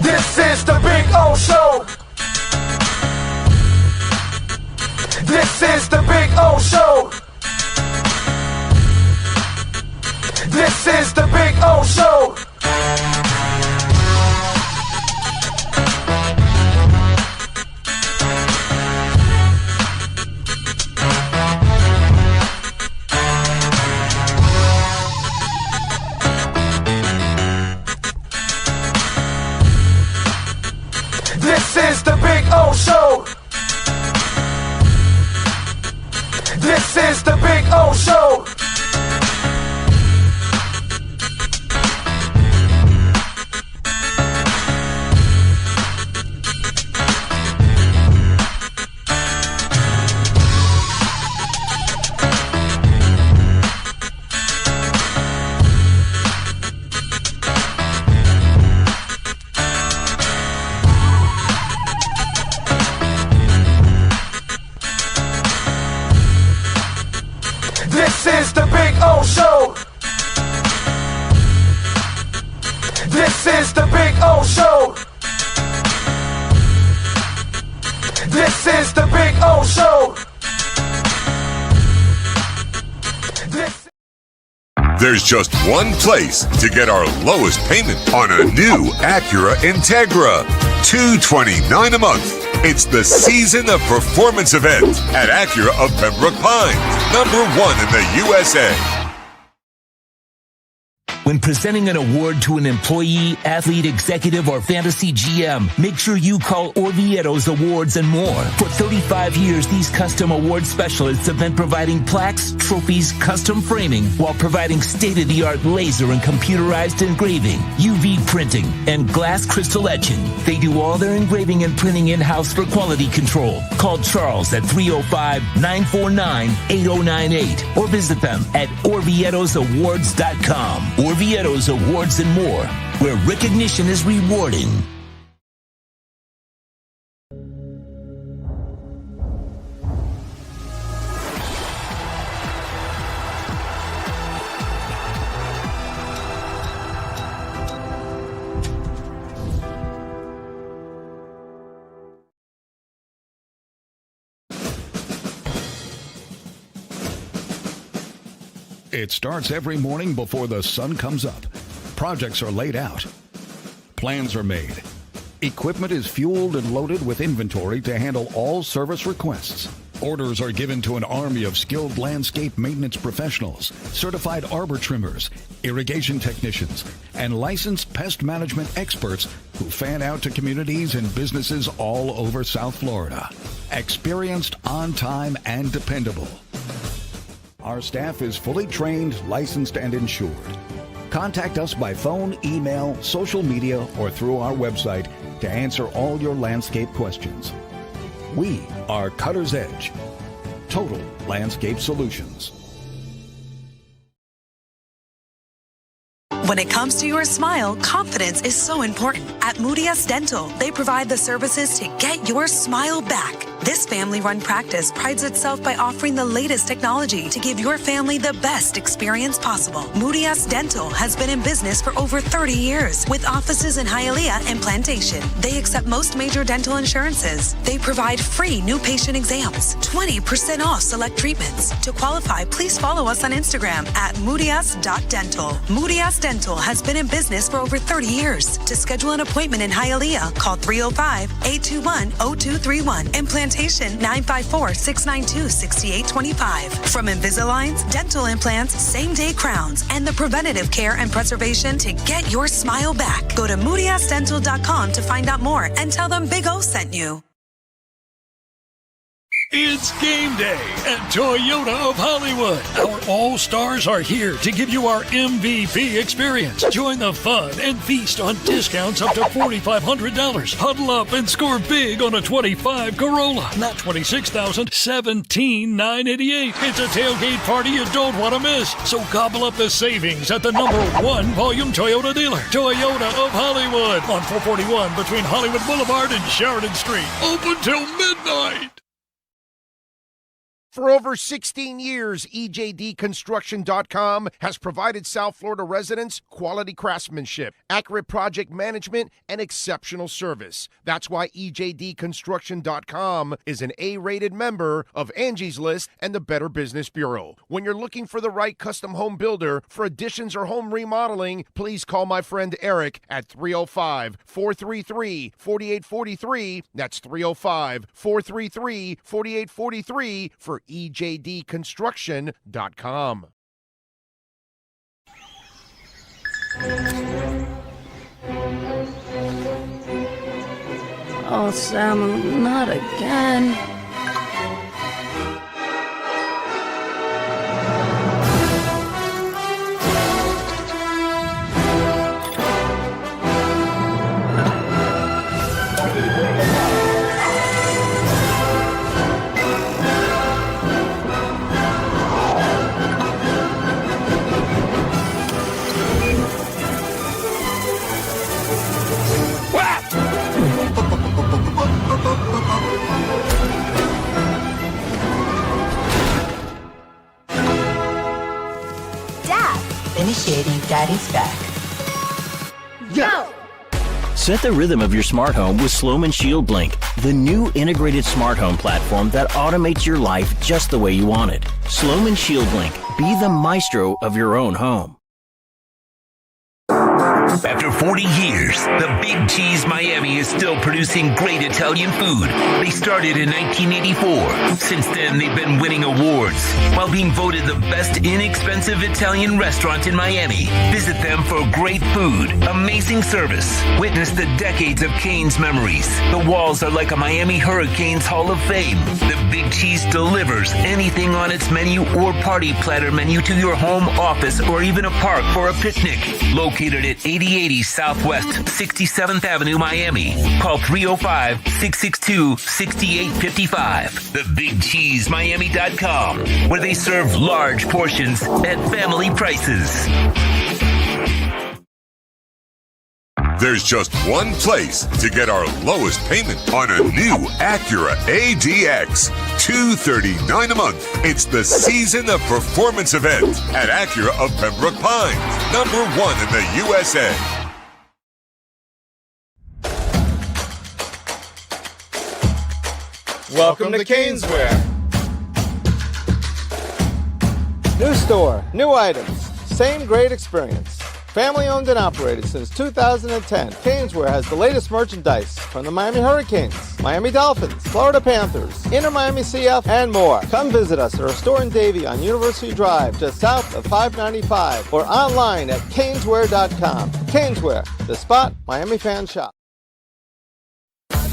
This is the Big O Show. This is the Big O Show. This is the Big O Show. This is the Big O Show. This is the Big O Show. This is the Big O Show. This is the Big O Show. This is the Big O Show. There's just one place to get our lowest payment on a new Acura Integra. $229 a month. It's the Season of Performance event at Acura of Pembroke Pines, #1 in the USA. When presenting an award to an employee, athlete, executive, or fantasy GM, make sure you call Orvieto's Awards and More. For 35 years, these custom award specialists have been providing plaques, trophies, custom framing, while providing state-of-the-art laser and computerized engraving, UV printing, and glass crystal etching. They do all their engraving and printing in-house for quality control. Call Charles at 305-949-8098 or visit them at orvietosawards.com. Orvieto's Awards and More, where recognition is rewarding. It starts every morning before the sun comes up. Projects are laid out. Plans are made. Equipment is fueled and loaded with inventory to handle all service requests. Orders are given to an army of skilled landscape maintenance professionals, certified arbor trimmers, irrigation technicians, and licensed pest management experts who fan out to communities and businesses all over South Florida. Experienced, on time, and dependable. Our staff is fully trained, licensed, and insured. Contact us by phone, email, social media, or through our website to answer all your landscape questions. We are Cutter's Edge. Total Landscape Solutions. When it comes to your smile, confidence is so important. At Moody S Dental, they provide the services to get your smile back. This family-run practice prides itself by offering the latest technology to give your family the best experience possible. Moody S Dental has been in business for over 30 years with offices in Hialeah and Plantation. They accept most major dental insurances. They provide free new patient exams, 20% off select treatments. To qualify, please follow us on Instagram at moodys.dental. Moody S Dental has been in business for over 30 years. To schedule an appointment in Hialeah, call 305-821-0231 and Plantation 954-692-6825. From Invisaligns, dental implants, same-day crowns, and the preventative care and preservation to get your smile back. Go to moodysdental.com to find out more and tell them Big O sent you. It's game day at Toyota of Hollywood. Our All-Stars are here to give you our MVP experience. Join the fun and feast on discounts up to $4,500. Huddle up and score big on a 25 Corolla. Not $26,000, $17,988. It's a tailgate party you don't want to miss. So gobble up the savings at the #1 volume Toyota dealer. Toyota of Hollywood on 441 between Hollywood Boulevard and Sheridan Street. Open till midnight. For over 16 years, EJDconstruction.com has provided South Florida residents quality craftsmanship, accurate project management, and exceptional service. That's why EJDconstruction.com is an A-rated member of Angie's List and the Better Business Bureau. When you're looking for the right custom home builder for additions or home remodeling, please call my friend Eric at 305-433-4843. That's 305-433-4843 for EJDconstruction.com. Oh, Sam, not again. Initiating Daddy's back. Go! Set the rhythm of your smart home with Sloman Shield Blink, the new integrated smart home platform that automates your life just the way you want it. Sloman Shield Blink. Be the maestro of your own home. After 40 years, the Big Cheese Miami is still producing great Italian food. They started in 1984. Since then, they've been winning awards while being voted the best inexpensive Italian restaurant in Miami. Visit them for great food, amazing service. Witness the decades of Cane's memories. The walls are like a Miami Hurricanes Hall of Fame. The Big Cheese delivers anything on its menu or party platter menu to your home, office, or even a park for a picnic. Located at 8080 Southwest 67th Avenue, Miami. Call 305-662-6855. TheBigCheeseMiami.com, where they serve large portions at family prices. There's just one place to get our lowest payment on a new Acura ADX. $239 a month. It's the season of performance event at Acura of Pembroke Pines, #1 in the USA. Welcome to Caneswear. New store, new items, same great experience. Family owned and operated since 2010, Caneswear has the latest merchandise from the Miami Hurricanes, Miami Dolphins, Florida Panthers, Inter Miami CF, and more. Come visit us at our store in Davie on University Drive, just south of 595, or online at caneswear.com. Caneswear, the spot Miami fans shop.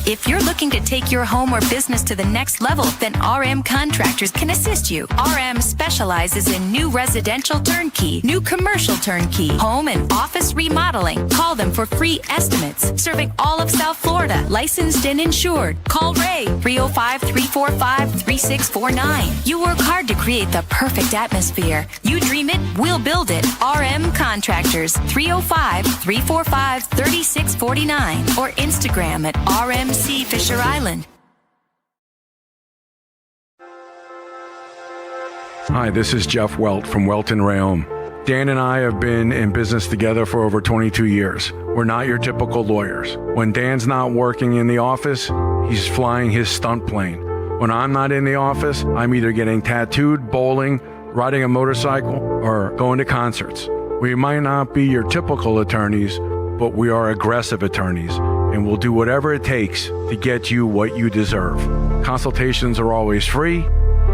If you're looking to take your home or business to the next level, then RM Contractors can assist you. RM specializes in new residential turnkey, new commercial turnkey, home and office remodeling. Call them for free estimates. Serving all of South Florida, licensed and insured. Call Ray, 305-345-3649. You work hard to create the perfect atmosphere. You dream it, we'll build it. RM Contractors, 305-345-3649. Or Instagram at RMC Fisher Island. Hi, this is Jeff Welt from Welton Rayom. Dan and I have been in business together for over 22 years. We're not your typical lawyers. When Dan's not working in the office, he's flying his stunt plane. When I'm not in the office, I'm either getting tattooed, bowling, riding a motorcycle, or going to concerts. We might not be your typical attorneys, but we are aggressive attorneys, and we'll do whatever it takes to get you what you deserve. Consultations are always free.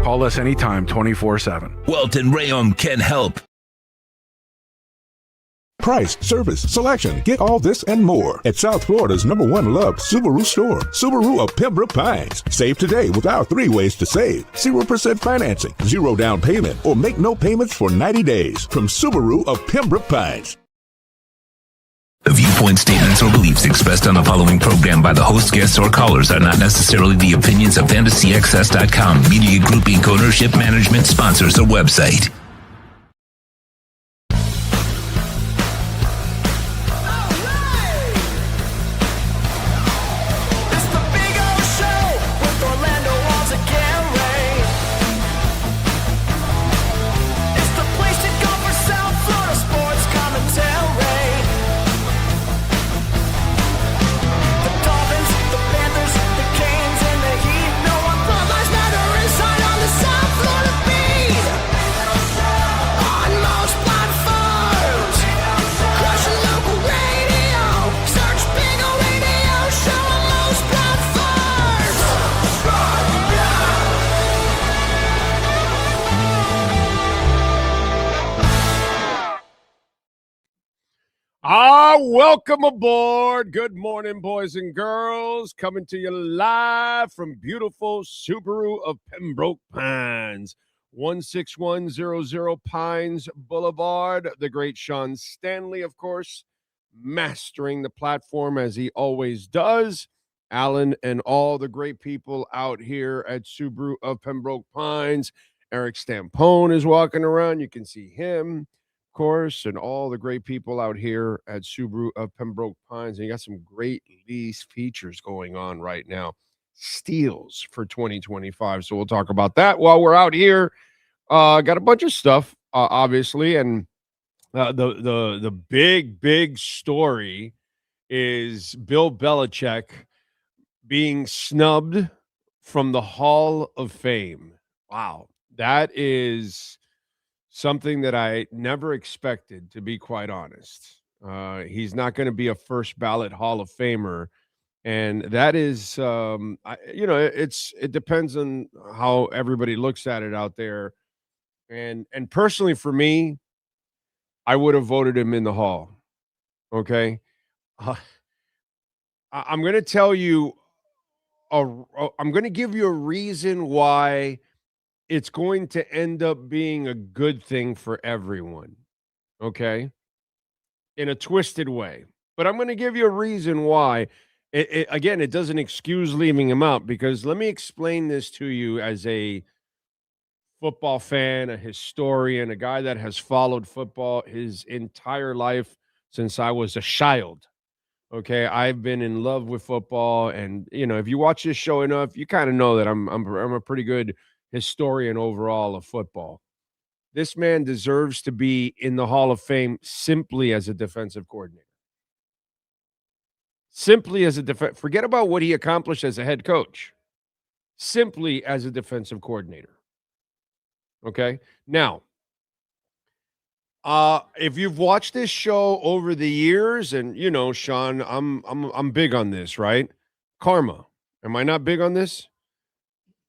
Call us anytime, 24/7. Welton Rayom can help. Price, service, selection. Get all this and more at South Florida's #1 loved Subaru store. Subaru of Pembroke Pines. Save today with our 3 ways to save. 0% financing, 0 down payment, or make no payments for 90 days. From Subaru of Pembroke Pines. The viewpoint statements or beliefs expressed on the following program by the host, guests, or callers are not necessarily the opinions of FantasyXS.com, Media Group Inc. ownership, management, sponsors, or website. welcome aboard. Good morning, boys and girls. Coming to you live from beautiful Subaru of Pembroke Pines. 16100 Pines Boulevard. The great Sean Stanley, of course, mastering the platform as he always does. Alan and all the great people out here at Subaru of Pembroke Pines. Eric Stampone is walking around. You can see him, of course, and all the great people out here at Subaru of Pembroke Pines. And you got some great lease features going on right now. Steals for 2025. So we'll talk about that while we're out here. Got a bunch of stuff, obviously, and the big story is Bill Belichick being snubbed from the Hall of Fame. Wow, that is something that I never expected, to be quite honest. He's not going to be a first ballot Hall of Famer. And that is, it depends on how everybody looks at it out there. And personally, for me, I would have voted him in the Hall. Okay, I'm going to tell you, I'm going to give you a reason why it's going to end up being a good thing for everyone. Okay, in a twisted way, but I'm going to give you a reason why. Again, it doesn't excuse leaving him out, because let me explain this to you as a football fan, a historian, a guy that has followed football his entire life since I was a child. Okay, I've been in love with football, and if you watch this show enough, you kind of know that I'm a pretty good historian overall of football. This man deserves to be in the Hall of Fame simply as a defensive coordinator. Simply as a forget about what he accomplished as a head coach. Simply as a defensive coordinator. Okay? Now, if you've watched this show over the years, and Sean, I'm big on this, right? Karma. Am I not big on this?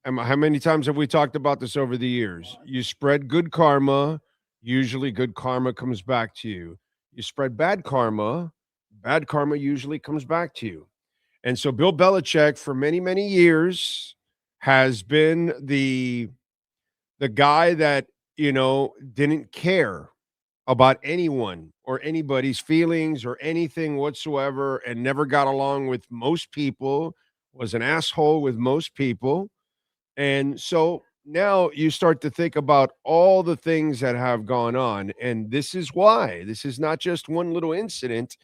How many times have we talked about this over the years? You spread good karma, usually good karma comes back to you. You spread bad karma usually comes back to you. And so Bill Belichick, for many, many years, has been the guy that, didn't care about anyone or anybody's feelings or anything whatsoever, and never got along with most people, was an asshole with most people. And so now you start to think about all the things that have gone on. And this is why. This is not just one little incident.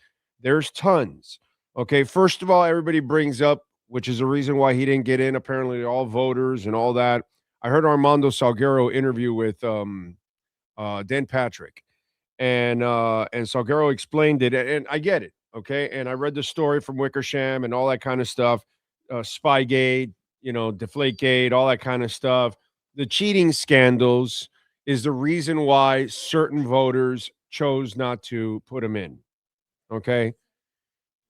There's tons. Okay, first of all, everybody brings up, which is the reason why he didn't get in, apparently all voters and all that. I heard Armando Salguero interview with Dan Patrick. And Salguero explained it, and I get it, okay? And I read the story from Wickersham and all that kind of stuff, Spygate, Deflategate, all that kind of stuff. The cheating scandals is the reason why certain voters chose not to put him in, okay?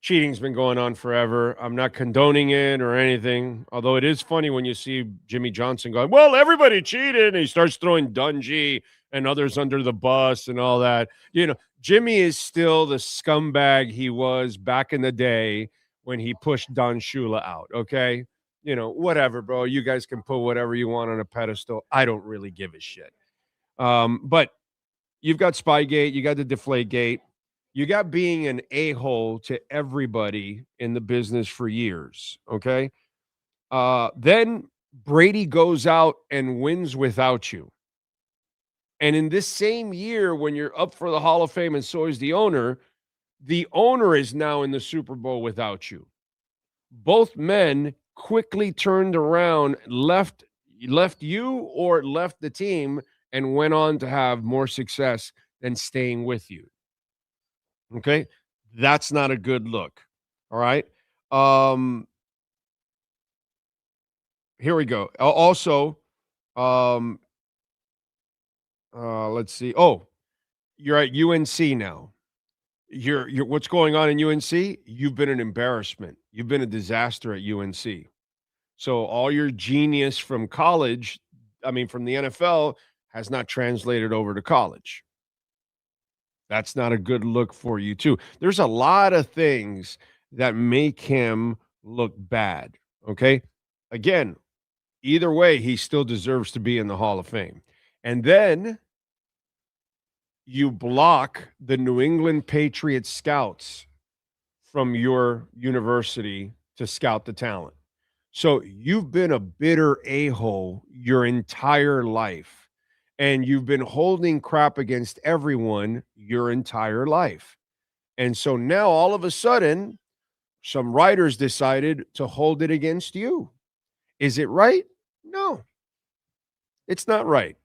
Cheating's been going on forever. I'm not condoning it or anything, although it is funny when you see Jimmy Johnson going, well, everybody cheated, and he starts throwing Dungy and others under the bus and all that. Jimmy is still the scumbag he was back in the day when he pushed Don Shula out, okay? Whatever, bro. You guys can put whatever you want on a pedestal. I don't really give a shit. But you've got Spygate, you got the Deflategate, you got being an a-hole to everybody in the business for years, okay? Then Brady goes out and wins without you. And in this same year, when you're up for the Hall of Fame and so is the owner is now in the Super Bowl without you. Both men quickly turned around, left you or left the team, and went on to have more success than staying with you. Okay? That's not a good look. All right? Here we go. Also, let's see. Oh, you're at UNC now. You're what's going on in UNC? You've been an embarrassment. You've been a disaster at UNC. So all your genius from college, from the NFL, has not translated over to college. That's not a good look for you, too. There's a lot of things that make him look bad. Okay. Again, either way, he still deserves to be in the Hall of Fame. And then you block the New England Patriots scouts from your university to scout the talent. So you've been a bitter a-hole your entire life, and you've been holding crap against everyone your entire life. And so now all of a sudden, some writers decided to hold it against you. Is it right? No, it's not right.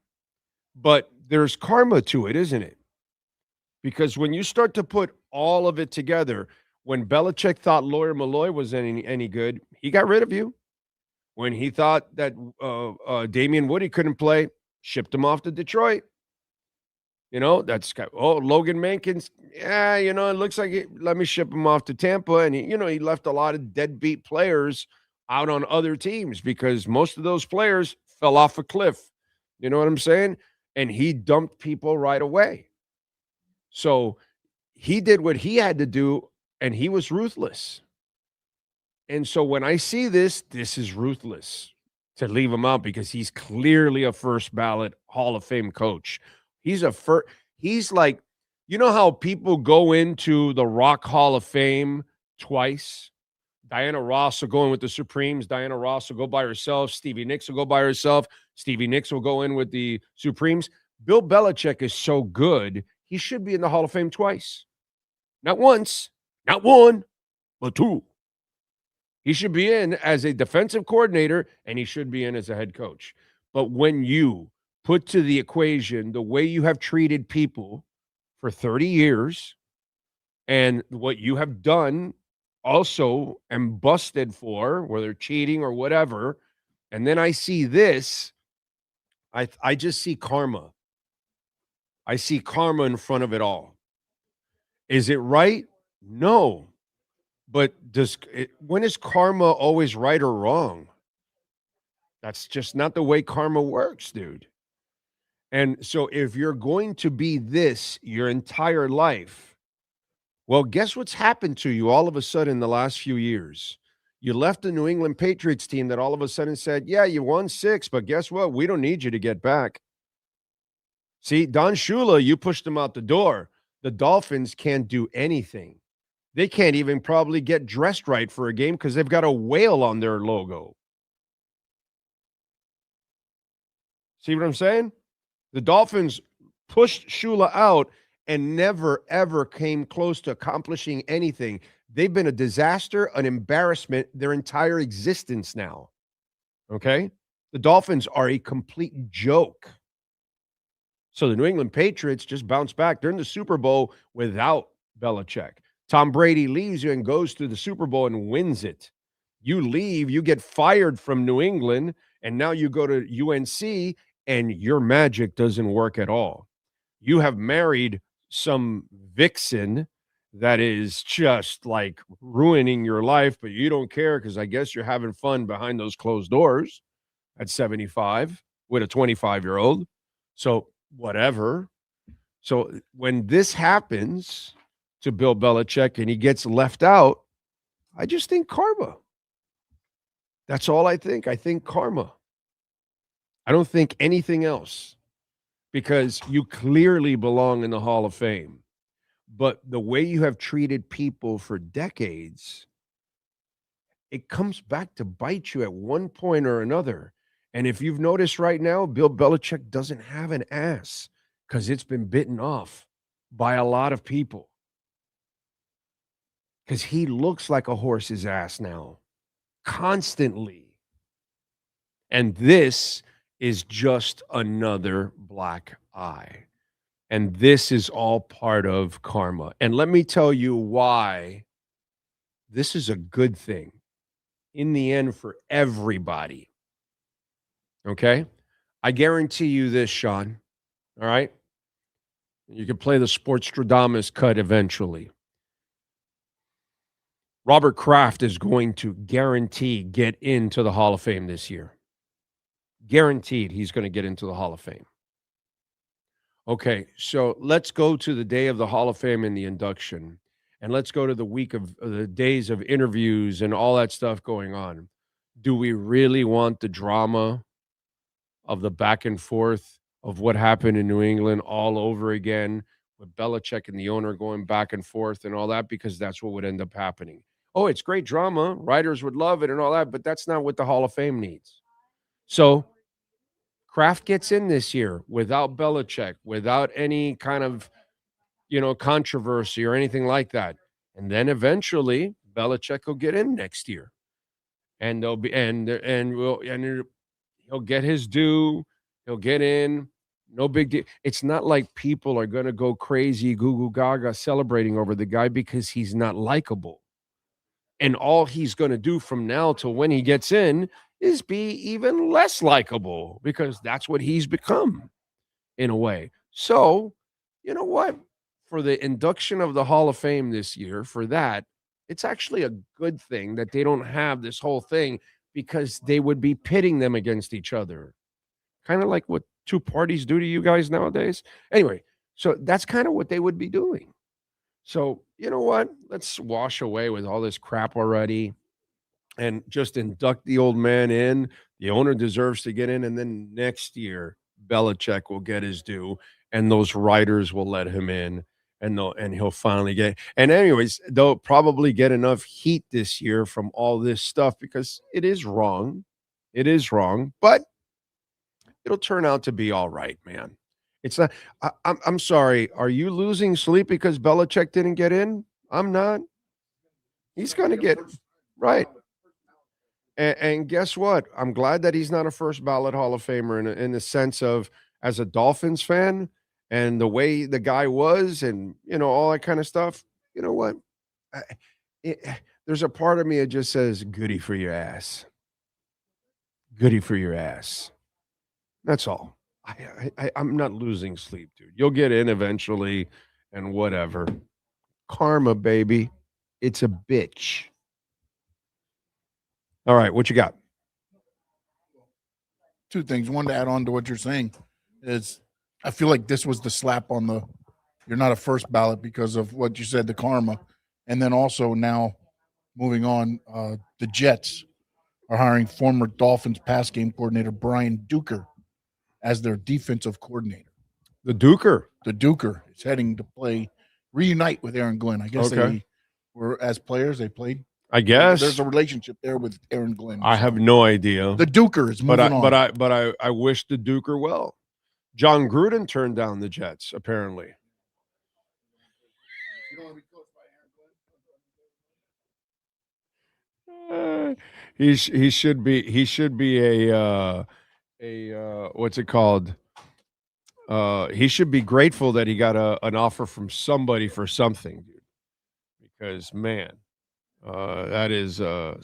But there's karma to it, isn't it? Because when you start to put all of it together, when Belichick thought Lawyer Malloy was any good, he got rid of you. When he thought that Damian Woody couldn't play, shipped him off to Detroit. You know, Logan Mankins, it looks like let me ship him off to Tampa. And, he left a lot of deadbeat players out on other teams because most of those players fell off a cliff. You know what I'm saying? And he dumped people right away. So he did what he had to do, and he was ruthless. And so when I see this is ruthless to leave him out because he's clearly a first ballot Hall of Fame coach. He's like, you know how people go into the Rock Hall of Fame twice? Diana Ross will go in with the Supremes. Diana Ross will go by herself. Stevie Nicks will go by herself. Stevie Nicks will go in with the Supremes. Bill Belichick is so good, he should be in the Hall of Fame twice. Not once, not one, but two. He should be in as a defensive coordinator, and he should be in as a head coach. But when you put to the equation the way you have treated people for 30 years and what you have done also and busted for, whether cheating or whatever, and then I see this, I just see karma. I see karma in front of it all. Is it right? No. But when is karma always right or wrong? That's just not the way karma works, dude. And so if you're going to be this your entire life, well, guess what's happened to you all of a sudden in the last few years? You left the New England Patriots team that all of a sudden said, yeah, you won 6, but guess what? We don't need you to get back. See, Don Shula, you pushed him out the door. The Dolphins can't do anything. They can't even probably get dressed right for a game because they've got a whale on their logo. See what I'm saying? The Dolphins pushed Shula out and never, ever came close to accomplishing anything. They've been a disaster, an embarrassment their entire existence now. Okay? The Dolphins are a complete joke. So the New England Patriots just bounced back. They're in the Super Bowl without Belichick. Tom Brady leaves you and goes to the Super Bowl and wins it. You leave, you get fired from New England, and now you go to UNC, and your magic doesn't work at all. You have married some vixen that is just like ruining your life, but you don't care because I guess you're having fun behind those closed doors at 75 with a 25-year-old. So whatever. So when this happens to Bill Belichick and he gets left out, I just think karma. That's all I think. I think karma. I don't think anything else because you clearly belong in the Hall of Fame. But the way you have treated people for decades, it comes back to bite you at one point or another. And if you've noticed right now, Bill Belichick doesn't have an ass because it's been bitten off by a lot of people. Because he looks like a horse's ass now, constantly. And this is just another black eye. And this is all part of karma. And let me tell you why this is a good thing in the end for everybody. Okay? I guarantee you this, Sean. All right? You can play the Sportstradamus cut eventually. Robert Kraft is going to guarantee get into the Hall of Fame this year. Guaranteed he's going to get into the Hall of Fame. Okay, so let's go to the day of the Hall of Fame and the induction, and let's go to the week of the days of interviews and all that stuff going on. Do we really want the drama of the back and forth of what happened in New England all over again with Belichick and the owner going back and forth and all that? Because that's what would end up happening. Oh, it's great drama. Writers would love it and all that, but that's not what the Hall of Fame needs. So Kraft gets in this year without Belichick, without any kind of, controversy or anything like that. And then eventually Belichick will get in next year. And they'll be he'll get his due. He'll get in. No big deal. It's not like people are going to go crazy, goo goo gaga celebrating over the guy because he's not likable. And all he's going to do from now till when he gets in is be even less likable because that's what he's become in a way. So, you know what? For the induction of the Hall of Fame this year, for that, it's actually a good thing that they don't have this whole thing because they would be pitting them against each other. Kind of like what two parties do to you guys nowadays. Anyway, so that's kind of what they would be doing. So, you know what? Let's wash away with all this crap already and just induct the old man in. The owner deserves to get in. And then next year, Belichick will get his due and those writers will let him in and he'll finally get. And anyways, they'll probably get enough heat this year from all this stuff because it is wrong. It is wrong, but it'll turn out to be all right, man. It's not. I'm sorry. Are you losing sleep because Belichick didn't get in? I'm not. He's going to get right. And guess what? I'm glad that he's not a first ballot Hall of Famer in the sense of as a Dolphins fan and the way the guy was and, all that kind of stuff. You know what? There's a part of me that just says, goody for your ass. Goody for your ass. That's all. I'm not losing sleep, dude. You'll get in eventually and whatever. Karma, baby. It's a bitch. All right, what you got? Two things. One, to add on to what you're saying is I feel like this was the slap on the you're not a first ballot because of what you said, the karma. And then also now moving on, the Jets are hiring former Dolphins pass game coordinator Brian Duker as their defensive coordinator. The Duker is heading to reunite with Aaron Glenn. I guess they were, as players, they played. I guess there's a relationship there with Aaron Glenn. I have no idea. The Duker is moving on. But I wish the Duker well. John Gruden turned down the Jets, apparently. He should be a what's it called? He should be grateful that he got an offer from somebody for something, dude. Because man, that is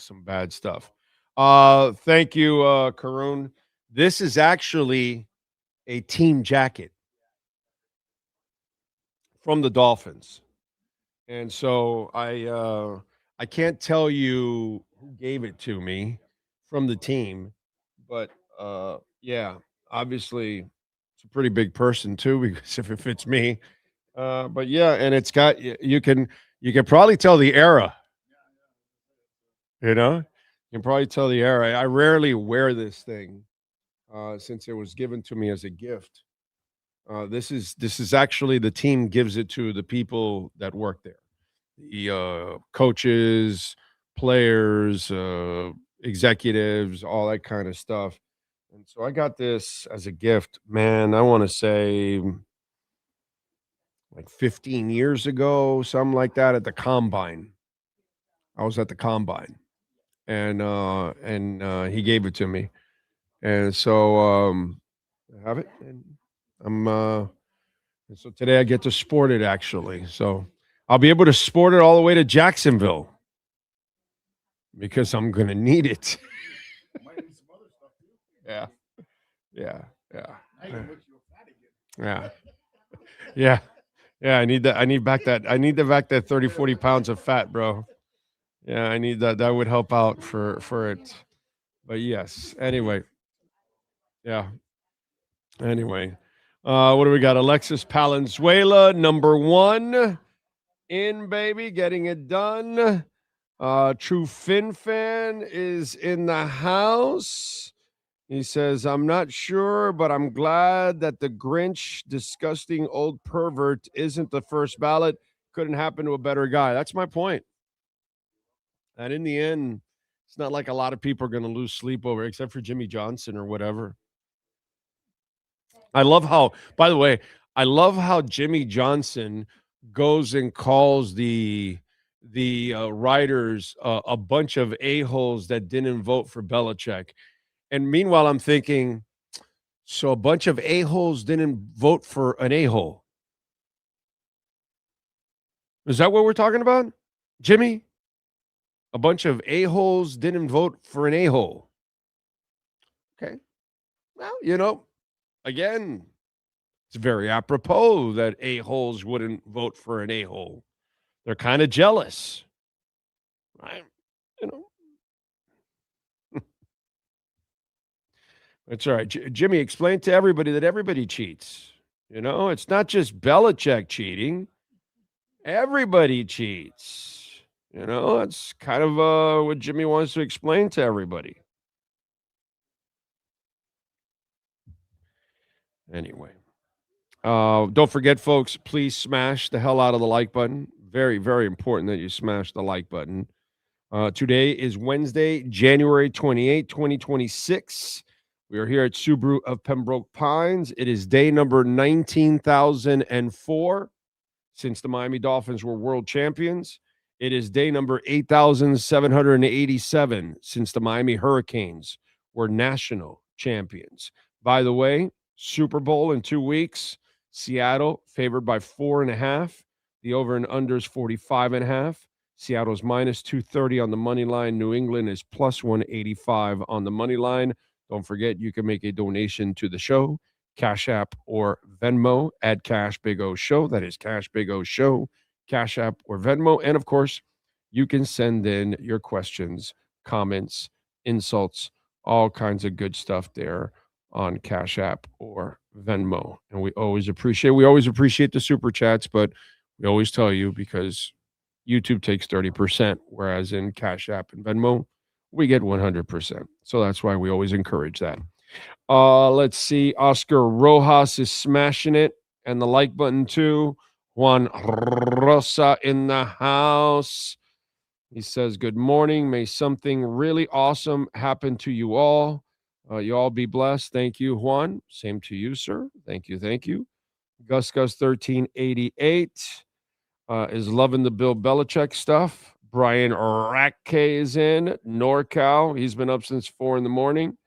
some bad stuff. Thank you, Karun. This is actually a team jacket from the Dolphins, and so I can't tell you who gave it to me from the team, but yeah, obviously it's a pretty big person too because if it fits me, but yeah, and it's got you can probably tell the era. You can probably tell the era. I rarely wear this thing since it was given to me as a gift. This is actually the team gives it to the people that work there, the coaches, players, executives, all that kind of stuff. And so I got this as a gift, man. I want to say like 15 years ago, something like that, at the combine. I was at the combine. And he gave it to me, and so I have it. And so today I get to sport it actually. So I'll be able to sport it all the way to Jacksonville because I'm gonna need it. Yeah. I need that. I need back that 30, 40 pounds of fat, bro. Yeah, I need that. That would help out for it. But yes. Anyway. Yeah. Anyway. What do we got? Alexis Palenzuela, number 1. In, baby, getting it done. True Fin fan is in the house. He says, I'm not sure, but I'm glad that the Grinch, disgusting old pervert, isn't the first ballot. Couldn't happen to a better guy. That's my point. And in the end, it's not like a lot of people are going to lose sleep over it, except for Jimmy Johnson or whatever. I love how, by the way, I love how Jimmy Johnson goes and calls the writers a bunch of a-holes that didn't vote for Belichick. And meanwhile, I'm thinking, so a bunch of a-holes didn't vote for an a-hole. Is that what we're talking about, Jimmy? A bunch of a-holes didn't vote for an a-hole. Okay. Well, again, it's very apropos that a-holes wouldn't vote for an a-hole. They're kind of jealous, right? That's all right. Jimmy, explain to everybody that everybody cheats. It's not just Belichick cheating. Everybody cheats. That's kind of what Jimmy wants to explain to everybody. Anyway. Don't forget, folks, please smash the hell out of the like button. Very, very important that you smash the like button. Today is Wednesday, January 28, 2026. We are here at Subaru of Pembroke Pines. It is day number 19,004 since the Miami Dolphins were world champions. It is day number 8,787 since the Miami Hurricanes were national champions. By the way, Super Bowl in 2 weeks. Seattle favored by 4.5. The over and under is 45.5. Seattle's minus 230 on the money line. New England is plus 185 on the money line. Don't forget, you can make a donation to the show, Cash App or Venmo at Cash Big O Show. That is Cash Big O Show, Cash App or Venmo. And of course, you can send in your questions, comments, insults, all kinds of good stuff there on Cash App or Venmo. And we always appreciate the super chats, but we always tell you because YouTube takes 30%, whereas in Cash App and Venmo, we get 100%. So that's why we always encourage that. Let's see. Oscar Rojas is smashing it and the like button too. Juan Rosa in the house. He says, good morning. May something really awesome happen to you all. You all be blessed. Thank you, Juan. Same to you, sir. Thank you. Gus 1388 is loving the Bill Belichick stuff. Brian Rackay is in. NorCal. He's been up since 4 a.m.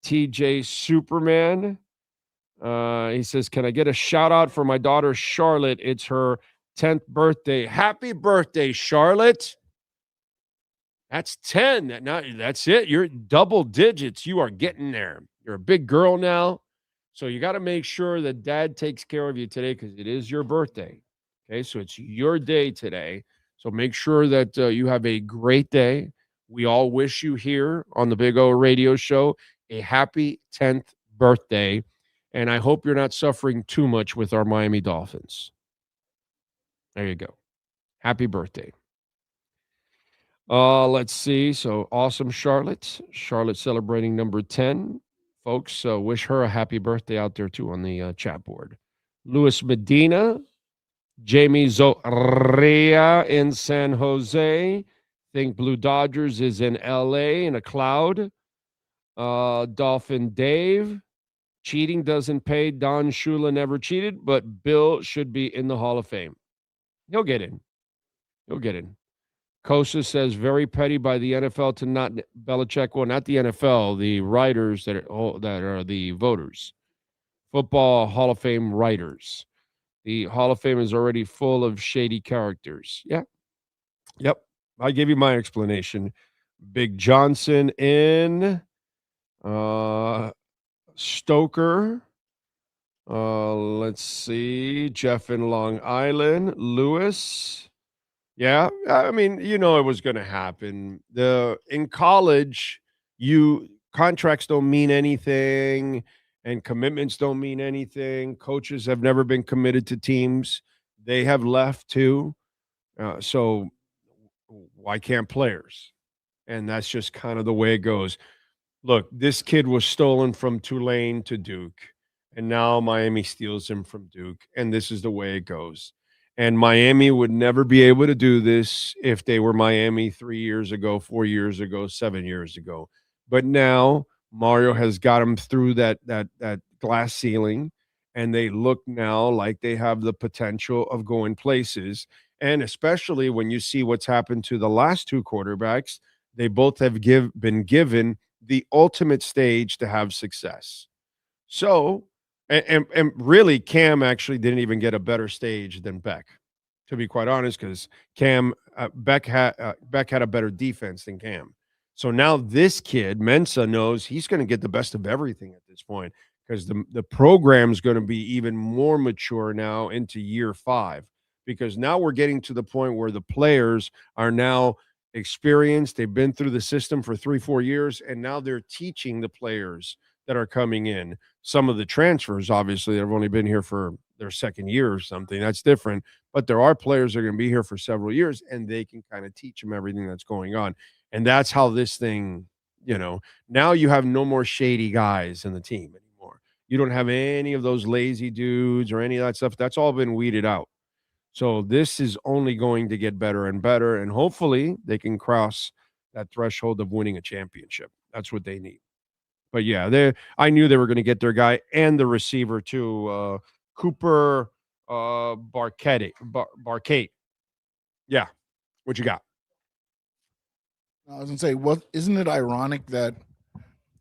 TJ Superman. He says, can I get a shout out for my daughter, Charlotte? It's her 10th birthday. Happy birthday, Charlotte. That's 10. Now, that's it. You're double digits. You are getting there. You're a big girl now. So you got to make sure that dad takes care of you today because it is your birthday. Okay, so it's your day today. So make sure that you have a great day. We all wish you here on the Big O Radio Show a happy 10th birthday. And I hope you're not suffering too much with our Miami Dolphins. There you go. Happy birthday. Let's see. So awesome, Charlotte. Charlotte celebrating number 10. Folks, wish her a happy birthday out there, too, on the chat board. Luis Medina, Jamie Zoria in San Jose. Think Blue Dodgers is in L.A. in a cloud. Dolphin Dave. Cheating doesn't pay. Don Shula never cheated, but Bill should be in the Hall of Fame. He'll get in. Kosa says, very petty by the NFL to not Belichick. Well, not the NFL, the writers that are the voters. Football Hall of Fame writers. The Hall of Fame is already full of shady characters. Yeah. Yep. I gave you my explanation. Big Johnson in. Stoker. Let's see. Jeff in Long Island. Lewis. Yeah, I mean, it was going to happen. In college, contracts don't mean anything, and commitments don't mean anything. Coaches have never been committed to teams. They have left too. So why can't players? And that's just kind of the way it goes. Look, this kid was stolen from Tulane to Duke, and now Miami steals him from Duke, and this is the way it goes. And Miami would never be able to do this if they were Miami 3 years ago, 4 years ago, 7 years ago. But now Mario has got them through that glass ceiling, and they look now like they have the potential of going places. And especially when you see what's happened to the last two quarterbacks, they both have been given the ultimate stage to have success. So, and really, Cam actually didn't even get a better stage than Beck, to be quite honest, because Beck had a better defense than Cam. So now this kid, Mensa, knows he's going to get the best of everything at this point, because the program's going to be even more mature now into year 5, because now we're getting to the point where the players are now experienced. They've been through the system for 3-4 years, and now they're teaching the players that are coming in. Some of the transfers, obviously, have only been here for their second year or something. That's different. But there are players that are going to be here for several years, and they can kind of teach them everything that's going on. And that's how this thing, now you have no more shady guys in the team anymore. You don't have any of those lazy dudes or any of that stuff. That's all been weeded out. So this is only going to get better and better, and hopefully they can cross that threshold of winning a championship. That's what they need. But yeah, I knew they were going to get their guy and the receiver too, Cooper Barkate. Yeah, what you got? I was going to say, isn't it ironic that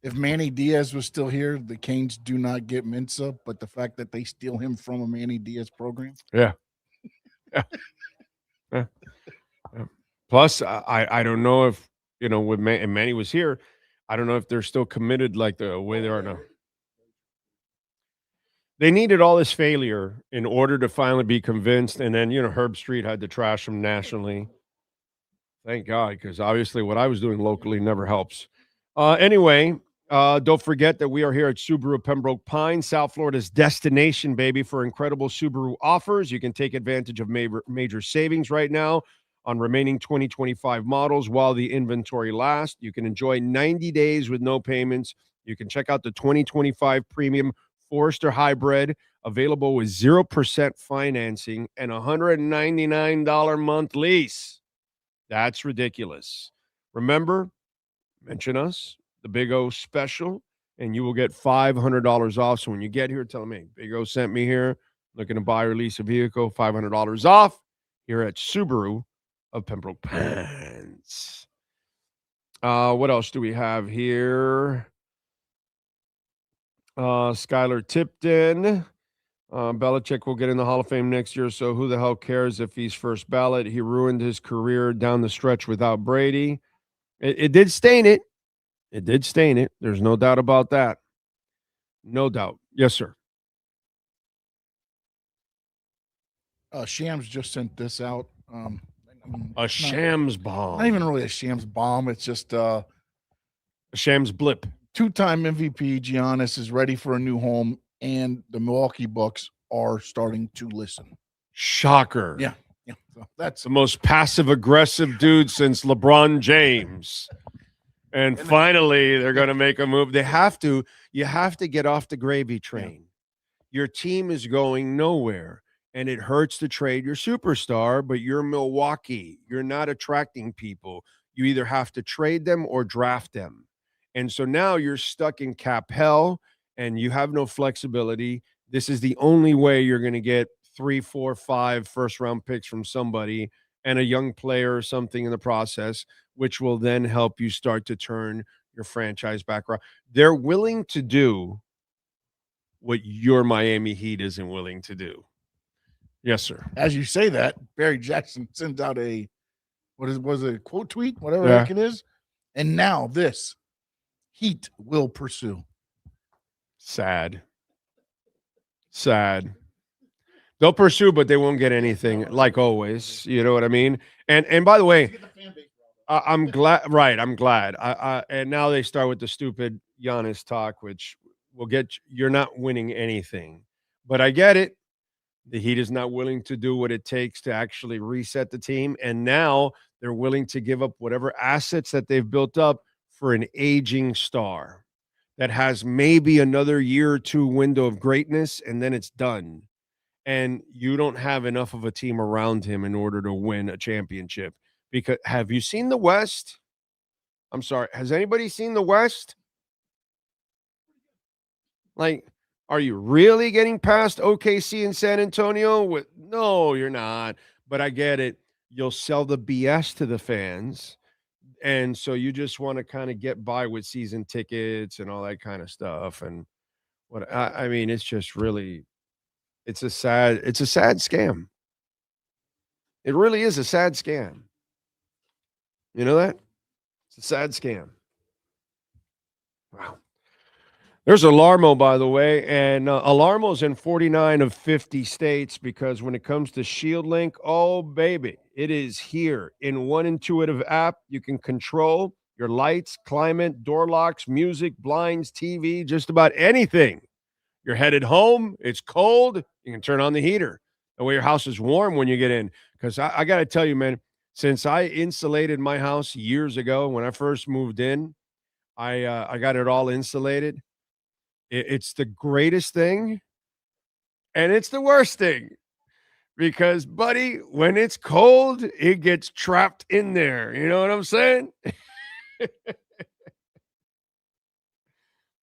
if Manny Diaz was still here, the Canes do not get Mensa, but the fact that they steal him from a Manny Diaz program? Yeah. Yeah. Plus, I don't know if, when Manny was here, I don't know if they're still committed like the way they are now. They needed all this failure in order to finally be convinced. And then, Herb Street had to trash them nationally. Thank God, because obviously what I was doing locally never helps. Anyway, don't forget that we are here at Subaru Pembroke Pines, South Florida's destination, baby, for incredible Subaru offers. You can take advantage of major savings right now on remaining 2025 models while the inventory lasts. You can enjoy 90 days with no payments. You can check out the 2025 Premium Forester Hybrid, available with 0% financing and $199 month lease. That's ridiculous. Remember, mention us, the Big O special, and you will get $500 off. So when you get here, tell them, hey, Big O sent me here, looking to buy or lease a vehicle, $500 off here at Subaru of Pembroke Pines. What else do we have here? Skylar Tipton. Belichick will get in the Hall of Fame next year, so who the hell cares if he's first ballot? He ruined his career down the stretch without Brady. It did stain it. It did stain it. There's no doubt about that. No doubt. Yes, sir. Shams just sent this out. A Shams bomb. Not even really a Shams bomb. It's just a Shams blip. 2-time MVP Giannis is ready for a new home, and the Milwaukee Bucks are starting to listen. Shocker. Yeah. So that's the most passive-aggressive dude since LeBron James. And finally, they're going to make a move. They have to. You have to get off the gravy train. Yeah. Your team is going nowhere, and it hurts to trade your superstar, but you're Milwaukee. You're not attracting people. You either have to trade them or draft them. And so now you're stuck in cap hell, and you have no flexibility. This is the only way you're going to get 3, 4, 5 first-round picks from somebody and a young player or something in the process, which will then help you start to turn your franchise back around. They're willing to do what your Miami Heat isn't willing to do. Yes, sir. As you say that, Barry Jackson sends out was it a quote tweet, whatever the heck it is. And now this, Heat will pursue. Sad. They'll pursue, but they won't get anything, like always. You know what I mean? And by the way, I'm glad. Right, I'm glad. And now they start with the stupid Giannis talk, which you're not winning anything. But I get it. The Heat is not willing to do what it takes to actually reset the team. And now they're willing to give up whatever assets that they've built up for an aging star that has maybe another year or two window of greatness, and then it's done. And you don't have enough of a team around him in order to win a championship. Because have you seen the West? I'm sorry. Has anybody seen the West? Like, are you really getting past OKC and San Antonio? No, you're not. But I get it. You'll sell the BS to the fans. And so you just want to kind of get by with season tickets and all that kind of stuff. And I mean, it's just really, it's a sad scam. It really is a sad scam. You know that? It's a sad scam. Wow. There's Alarmo, by the way, and Alarmo's in 49 of 50 states because when it comes to ShieldLink, oh, baby, it is here. In one intuitive app, you can control your lights, climate, door locks, music, blinds, TV, just about anything. You're headed home, it's cold, you can turn on the heater. That way your house is warm when you get in. Because I got to tell you, man, since I insulated my house years ago when I first moved in, I got it all insulated. It's the greatest thing, and it's the worst thing. Because, buddy, when it's cold, it gets trapped in there. You know what I'm saying?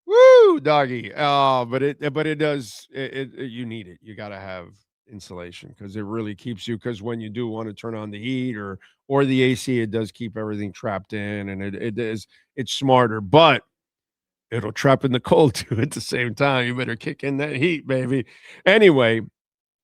Woo, doggy. But it does. You need it. You got to have insulation because it really keeps you. Because when you do want to turn on the heat or the AC, it does keep everything trapped in, and it's smarter. But it'll trap in the cold too at the same time. You better kick in that heat, baby. Anyway,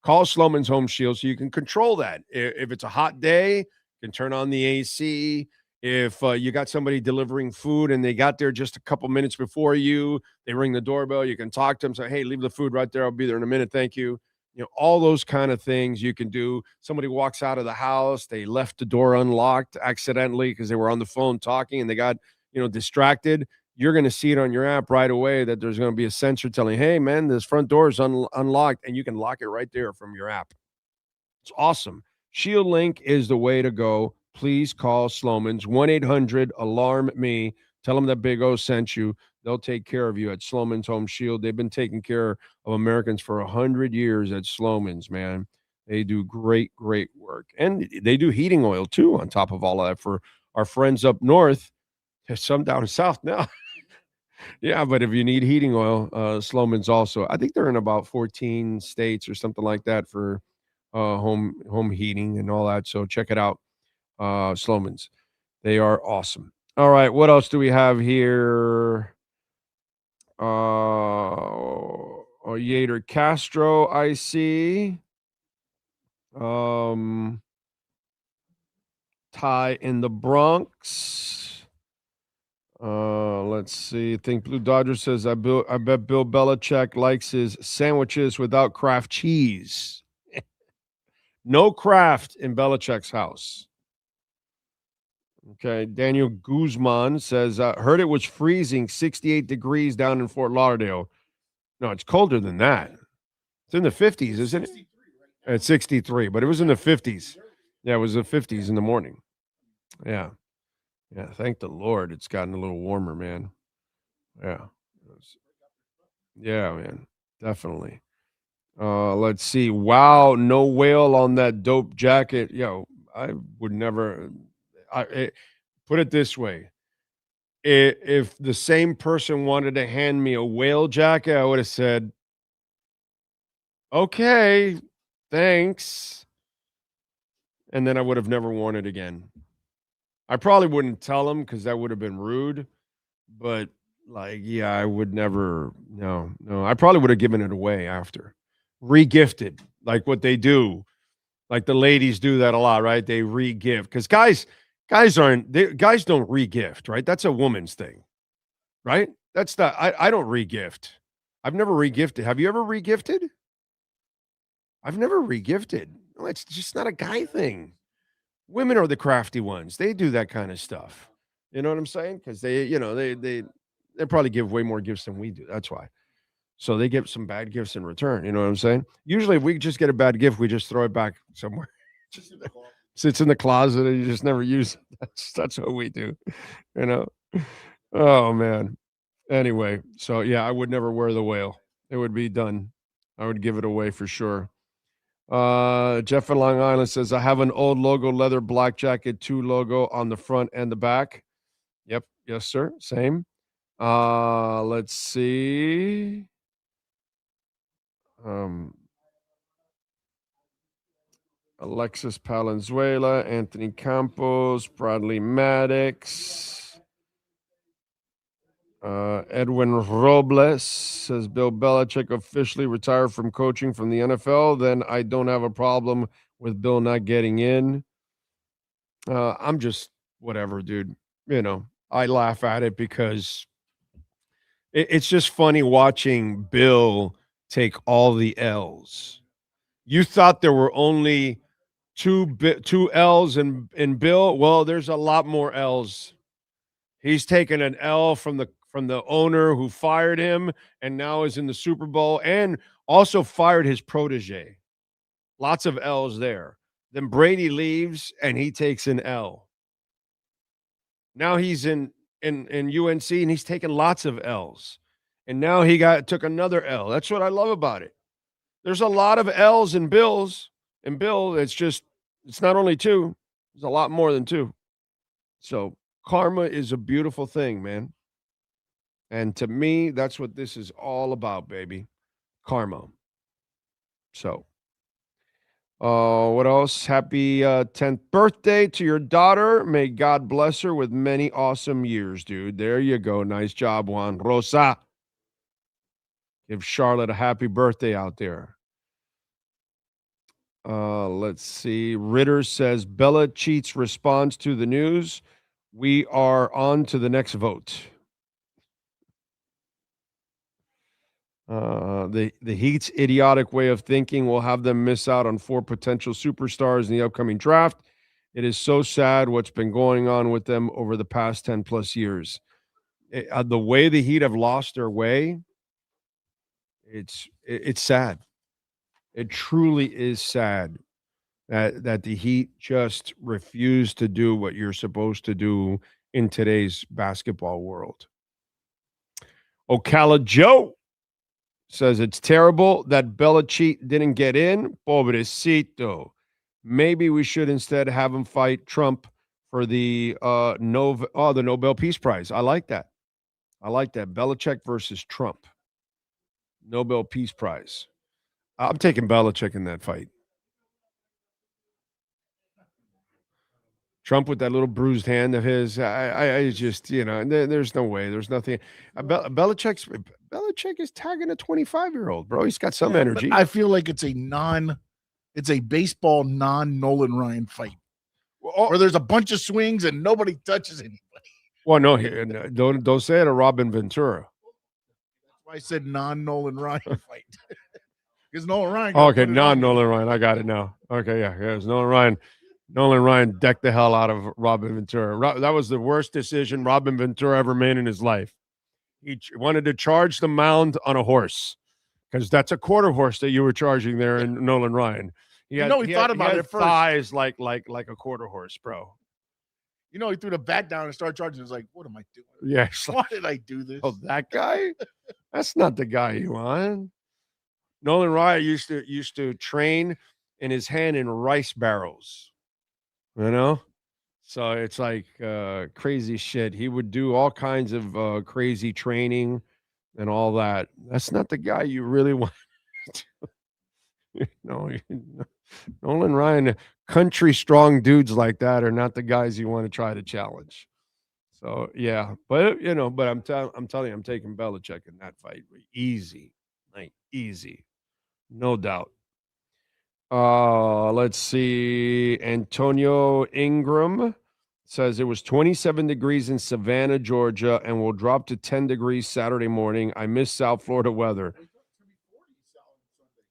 call Sloman's Home Shield so you can control that. If it's a hot day, you can turn on the AC. If you got somebody delivering food and they got there just a couple minutes before you, they ring the doorbell, you can talk to them, say, hey, leave the food right there. I'll be there in a minute. Thank you. You know, all those kind of things you can do. Somebody walks out of the house, they left the door unlocked accidentally because they were on the phone talking and they got, distracted. You're going to see it on your app right away that there's going to be a sensor telling, hey, man, this front door is unlocked, and you can lock it right there from your app. It's awesome. ShieldLink is the way to go. Please call Sloman's 1-800-ALARM-ME. Tell them that Big O sent you. They'll take care of you at Sloman's Home Shield. They've been taking care of Americans for 100 years at Sloman's, man. They do great, great work. And they do heating oil, too, on top of all of that for our friends up north. There's some down south now. Yeah, but if you need heating oil, Sloman's also. I think they're in about 14 states or something like that for home heating and all that. So check it out, Sloman's. They are awesome. All right, what else do we have here? Yater Castro, I see. Ty in the Bronx. Let's see. Think Blue Dodger says, I bet Bill Belichick likes his sandwiches without Kraft cheese. No Kraft in Belichick's house. Okay. Daniel Guzman says, heard it was freezing 68 degrees down in Fort Lauderdale. No, it's colder than that. It's in the 50s, isn't it? It's 63, but it was in the 50s. Yeah, it was the 50s in the morning. Yeah. Yeah, thank the Lord it's gotten a little warmer, man. Yeah. Yeah, man. Definitely. Let's see. Wow, no whale on that dope jacket. Yo, I would never put it this way. If the same person wanted to hand me a whale jacket, I would have said, okay, thanks. And then I would have never worn it again. I probably wouldn't tell him because that would have been rude, but I would never, no. I probably would have given it away after. Regifted, like what they do. Like the ladies do that a lot, right? They re-gift. Because guys don't re-gift, right? That's a woman's thing, right? That's not, I don't re-gift. I've never re-gifted. Have you ever re-gifted? I've never re-gifted. No, it's just not a guy thing. Women are the crafty ones. They do that kind of stuff. You know what I'm saying? Because they probably give way more gifts than we do. That's why. So they get some bad gifts in return. You know what I'm saying? Usually, if we just get a bad gift, we just throw it back somewhere. Sits in the closet and you just never use it. That's what we do. You know? Oh, man. Anyway, so yeah, I would never wear the whale. It would be done. I would give it away for sure. Jeff in Long Island says, I have an old logo leather black jacket, 2 logo on the front and the back. Yep. Yes, sir. Same. Let's see. Alexis Palenzuela, Anthony Campos, Bradley Maddox. Edwin Robles says Bill Belichick officially retired from coaching from the NFL. Then I don't have a problem with Bill not getting in. I'm just whatever, dude. You know, I laugh at it because it's just funny watching Bill take all the L's. You thought there were only two L's in Bill. Well, there's a lot more L's. He's taken an L from the owner who fired him and now is in the Super Bowl and also fired his protege. Lots of L's there. Then Brady leaves and he takes an L. Now he's in UNC and he's taken lots of L's. And now he took another L. That's what I love about it. There's a lot of L's in Bills. And Bill, it's not only 2. There's a lot more than 2. So karma is a beautiful thing, man. And to me, that's what this is all about, baby. Karma. So, what else? Happy 10th birthday to your daughter. May God bless her with many awesome years, dude. There you go. Nice job, Juan Rosa. Give Charlotte a happy birthday out there. Let's see. Ritter says, Bella cheats responds to the news. We are on to the next vote. The Heat's idiotic way of thinking will have them miss out on 4 potential superstars in the upcoming draft. It is so sad what's been going on with them over the past 10 plus years. The way the Heat have lost their way, it's sad. It truly is sad that the Heat just refuse to do what you're supposed to do in today's basketball world. Ocala Joe says it's terrible that Belichick didn't get in. Pobrecito. Maybe we should instead have him fight Trump for the Nobel Peace Prize. I like that. Belichick versus Trump. Nobel Peace Prize. I'm taking Belichick in that fight. Trump with that little bruised hand of his, I just, there's no way. There's nothing. Belichick is tagging a 25-year-old, bro. He's got some energy. I feel like it's a baseball non-Nolan Ryan fight. Where there's a bunch of swings and nobody touches anybody. Well, no, don't say it to Robin Ventura. That's why I said non-Nolan Ryan fight. Because Nolan Ryan. Okay, non-Nolan Ryan. I got it now. Okay, yeah, it's Nolan Ryan. Nolan Ryan decked the hell out of Robin Ventura. That was the worst decision Robin Ventura ever made in his life. He wanted to charge the mound on a horse because that's a quarter horse that you were charging there in Nolan Ryan. He thought about it at first. Thighs like a quarter horse, bro. He threw the bat down and started charging. He was like, what am I doing? Yeah. Why did I do this? Oh, that guy? That's not the guy you want. Nolan Ryan used to train in his hand in rice barrels. So it's like crazy shit. He would do all kinds of crazy training and all that. That's not the guy you really want. Nolan Ryan, country strong dudes like that are not the guys you want to try to challenge. So yeah, but I'm telling you, I'm taking Belichick in that fight. Easy, no doubt. Let's see. Antonio Ingram says it was 27 degrees in Savannah, Georgia, and will drop to 10 degrees Saturday morning. I miss South Florida weather.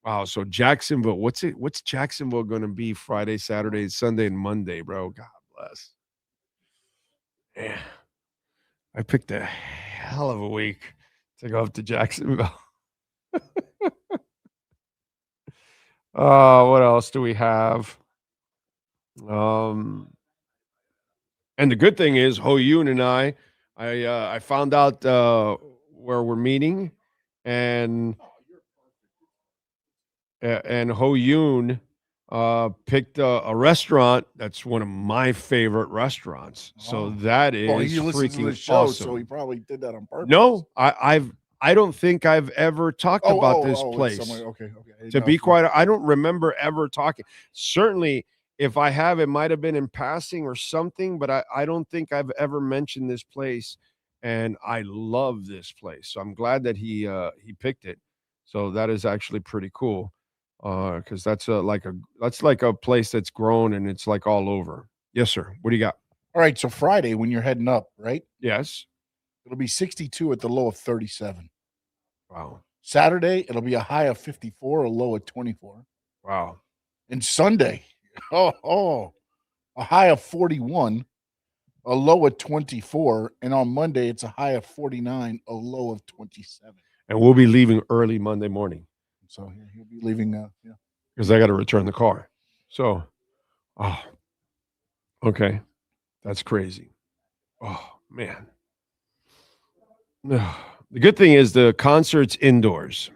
Wow. So Jacksonville, what's Jacksonville going to be Friday, Saturday, Sunday, and Monday, bro? God bless. Yeah. I picked a hell of a week to go up to Jacksonville. What else do we have? And the good thing is, Ho Yoon and I found out where we're meeting, and Ho Yoon picked a restaurant that's one of my favorite restaurants. So that is he listens to freaking the show, awesome. so he probably did that on purpose. No, I don't think I've ever talked about this place. Okay. To be quite, I don't remember ever talking. Certainly, if I have, it might have been in passing or something, but I don't think I've ever mentioned this place. And I love this place, so I'm glad that he picked it. So that is actually pretty cool, because that's like a place that's grown and it's like all over. Yes, sir. What do you got? All right. So Friday, when you're heading up, right? Yes. It'll be 62 at the low of 37. Wow. Saturday, it'll be a high of 54, a low of 24. Wow. And Sunday, a high of 41, a low of 24. And on Monday, it's a high of 49, a low of 27. And we'll be leaving early Monday morning. So he'll be leaving, because I got to return the car. So, okay. That's crazy. Oh, man. The good thing is the concert's indoors.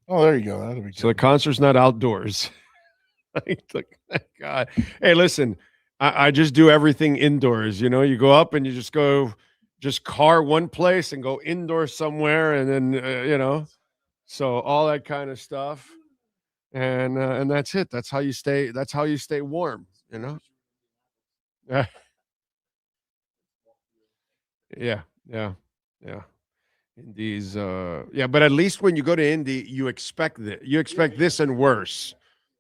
Oh, there you go. That'll be so the concert's not outdoors. God. Hey, listen, I just do everything indoors. You know, you go up and you just car one place and go indoors somewhere, and then so all that kind of stuff, and that's it. That's how you stay. That's how you stay warm. You know. Yeah. Indies, but at least when you go to Indy, you expect this and worse.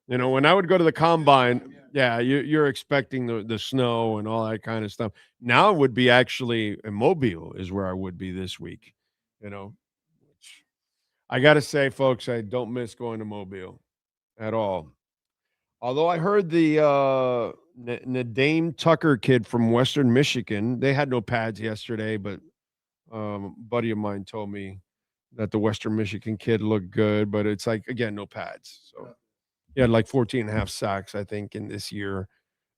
You know, when I would go to the combine, you're expecting the snow and all that kind of stuff. Now it would be actually in Mobile is where I would be this week. You know, I got to say, folks, I don't miss going to Mobile at all. Although I heard the Nadine Tucker kid from Western Michigan, they had no pads yesterday, but a buddy of mine told me that the Western Michigan kid looked good, but it's like, again, no pads. So he had like 14 and a half sacks, I think, in this year.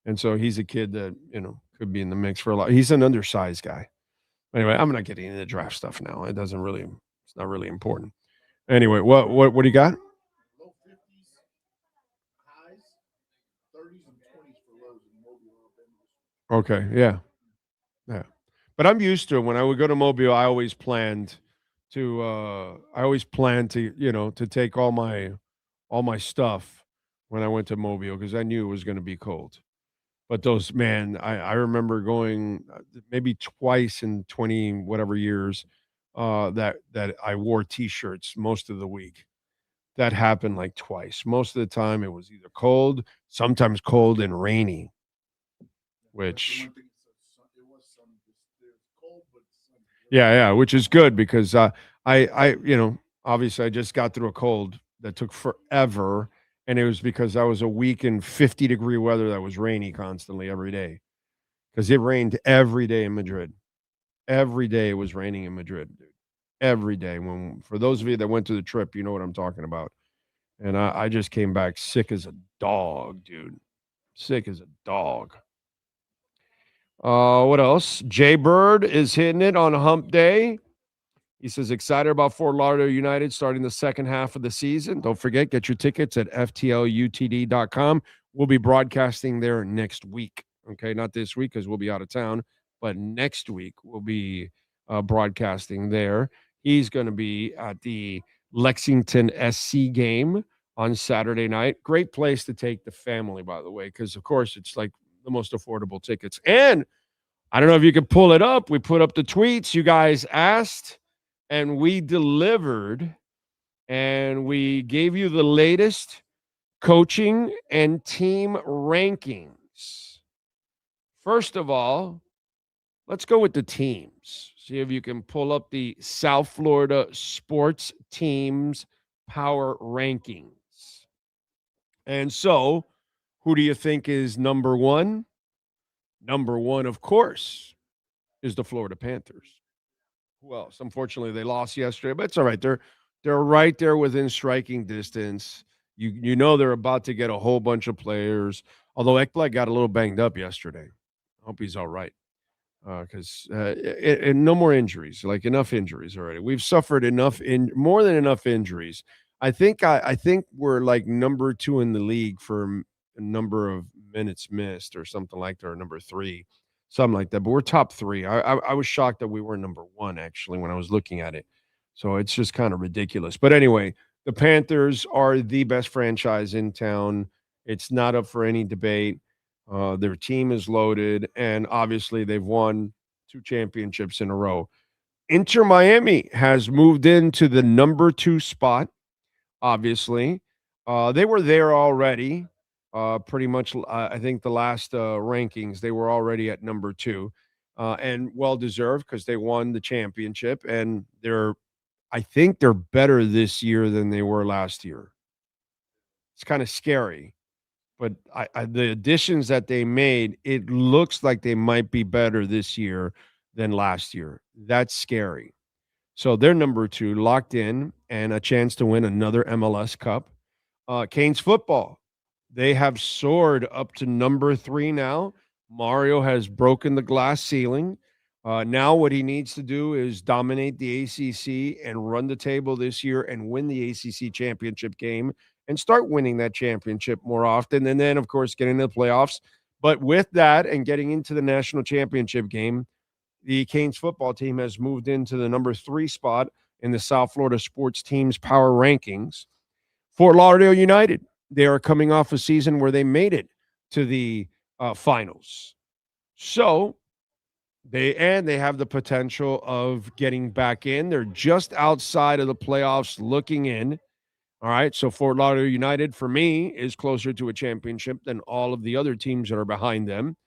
And so he's a kid that, could be in the mix for a lot. He's an undersized guy. Anyway, I'm not getting into the draft stuff now. It's not really important. Anyway, what do you got? Low 50s, highs, 30s, and 20s for lows in Mobile. Okay, yeah. But I'm used to it. When I would go to Mobile, I always planned to to take all my stuff when I went to Mobile because I knew it was going to be cold. But I remember going maybe twice in 20 whatever years that I wore T-shirts most of the week. That happened like twice. Most of the time it was either cold, sometimes cold and rainy, which which is good because I obviously I just got through a cold that took forever, and it was because I was a week in 50-degree weather that was rainy constantly every day because it rained every day in Madrid. Every day it was raining in Madrid, dude. Every day. For those of you that went to the trip, you know what I'm talking about. And I just came back sick as a dog, dude. Sick as a dog. What else? Jay Bird is hitting it on hump day. He says, excited about Fort Lauderdale United starting the second half of the season. Don't forget, get your tickets at ftlutd.com. We'll be broadcasting there next week. Okay, not this week because we'll be out of town, but next week we'll be broadcasting there. He's going to be at the Lexington SC game on Saturday night. Great place to take the family, by the way, because, of course, it's like the most affordable tickets. And I don't know if you can pull it up. We put up the tweets. You guys asked, and we delivered, and we gave you the latest coaching and team rankings. First of all, let's go with the teams. See if you can pull up the South Florida sports teams power rankings. And so, who do you think is number one? Number one, of course, is the Florida Panthers. Who else? Unfortunately, they lost yesterday, but it's all right. They're They're right there within striking distance. You know they're about to get a whole bunch of players. Although Ekblad got a little banged up yesterday. I hope he's all right. Because no more injuries, like enough injuries already. We've suffered more than enough injuries. I think we're like number 2 in the league for a number of minutes missed or something like that, or number 3, something like that. But we're top 3. I was shocked that we were number 1 actually when I was looking at it. So it's just kind of ridiculous. But anyway, the Panthers are the best franchise in town. It's not up for any debate. Their team is loaded, and obviously they've won 2 championships in a row. Inter Miami has moved into the number 2 spot, obviously. They were there already, pretty much. I think the last rankings, they were already at number 2, and well-deserved because they won the championship, and I think they're better this year than they were last year. It's kind of scary. But the additions that they made, it looks like they might be better this year than last year. That's scary. So they're number 2, locked in, and a chance to win another MLS Cup. Canes football, they have soared up to number 3 now. Mario has broken the glass ceiling. Now what he needs to do is dominate the ACC and run the table this year and win the ACC championship game and start winning that championship more often. And then, of course, get into the playoffs. But with that and getting into the national championship game, the Canes football team has moved into the number 3 spot in the South Florida sports teams power rankings. Fort Lauderdale United, they are coming off a season where they made it to the finals. So they have the potential of getting back in. They're just outside of the playoffs looking in. All right, so Fort Lauderdale United, for me, is closer to a championship than all of the other teams that are behind them.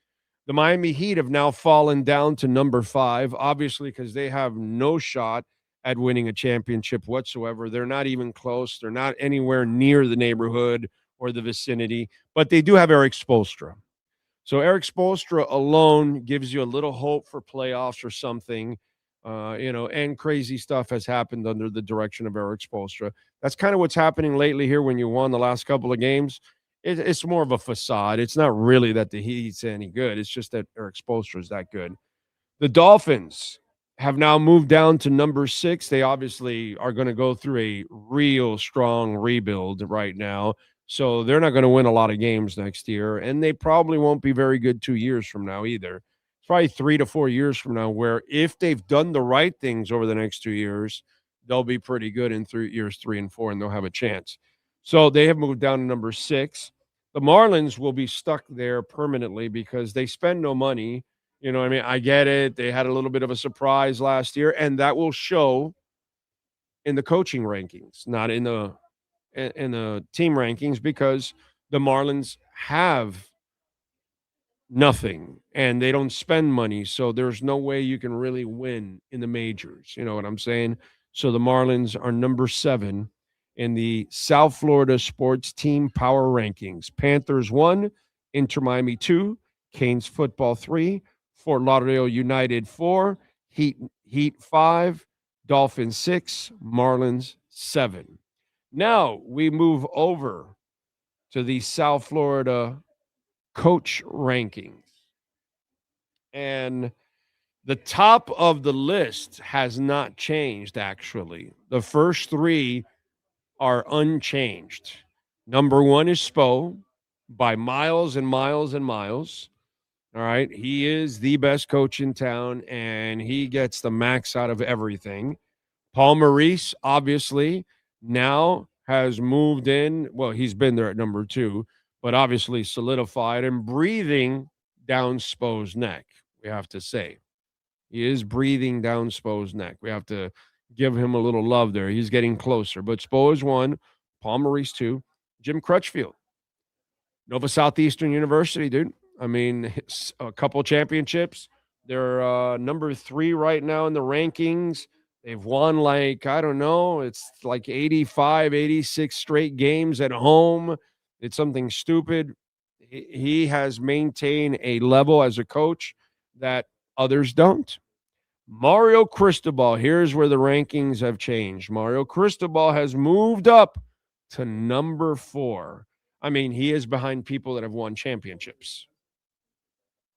The Miami Heat have now fallen down to number 5, obviously because they have no shot at winning a championship whatsoever. They're not even close. They're not anywhere near the neighborhood or the vicinity, but they do have Eric Spoelstra. So Eric Spoelstra alone gives you a little hope for playoffs or something. And crazy stuff has happened under the direction of Eric Spoelstra. That's kind of what's happening lately here when you won the last couple of games. It's more of a facade. It's not really that the Heat's any good. It's just that Eric Spoelstra is that good. The Dolphins have now moved down to number 6. They obviously are going to go through a real strong rebuild right now. So they're not going to win a lot of games next year, and they probably won't be very good 2 years from now either. It's probably 3 to 4 years from now where if they've done the right things over the next 2 years, they'll be pretty good in years 3 and 4, and they'll have a chance. So they have moved down to number 6. The Marlins will be stuck there permanently because they spend no money. You know what I mean? I get it. They had a little bit of a surprise last year, and that will show in the coaching rankings, not in the team rankings, because the Marlins have nothing and they don't spend money. So there's no way you can really win in the majors. You know what I'm saying? So the Marlins are number 7 in the South Florida sports team power rankings. Panthers 1, Inter Miami 2, Canes football 3, Fort Lauderdale United 4, Heat 5, Dolphins 6, Marlins 7. Now we move over to the South Florida coach rankings. And the top of the list has not changed, actually. The first 3 are unchanged. Number 1 is Spo by miles and miles and miles. All right. He is the best coach in town, and he gets the max out of everything. Paul Maurice, obviously, now has moved in. Well, he's been there at number 2, but obviously solidified and breathing down Spo's neck, we have to say. He is breathing down Spo's neck. We have to give him a little love there. He's getting closer. But Spo is 1, Paul Maurice 2, Jim Crutchfield, Nova Southeastern University, dude. I mean, a couple championships. They're number 3 right now in the rankings. They've won it's like 85, 86 straight games at home. It's something stupid. He has maintained a level as a coach that others don't. Mario Cristobal, here's where the rankings have changed. Mario Cristobal has moved up to number 4. I mean, he is behind people that have won championships.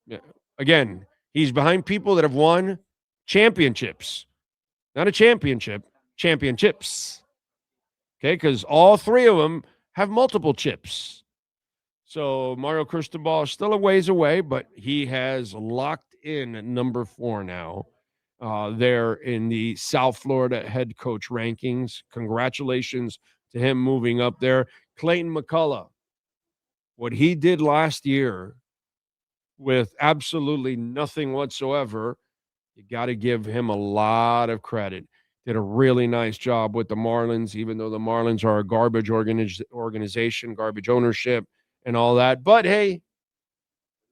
Yeah. Again, he's behind people that have won championships. Not a championship, championships. Okay, because all 3 of them have multiple chips. So Mario Cristobal is still a ways away, but he has locked in at number 4 now. There in the South Florida head coach rankings. Congratulations to him moving up there. Clayton McCullough, what he did last year with absolutely nothing whatsoever, you got to give him a lot of credit. Did a really nice job with the Marlins, even though the Marlins are a garbage organization, garbage ownership, and all that. But hey,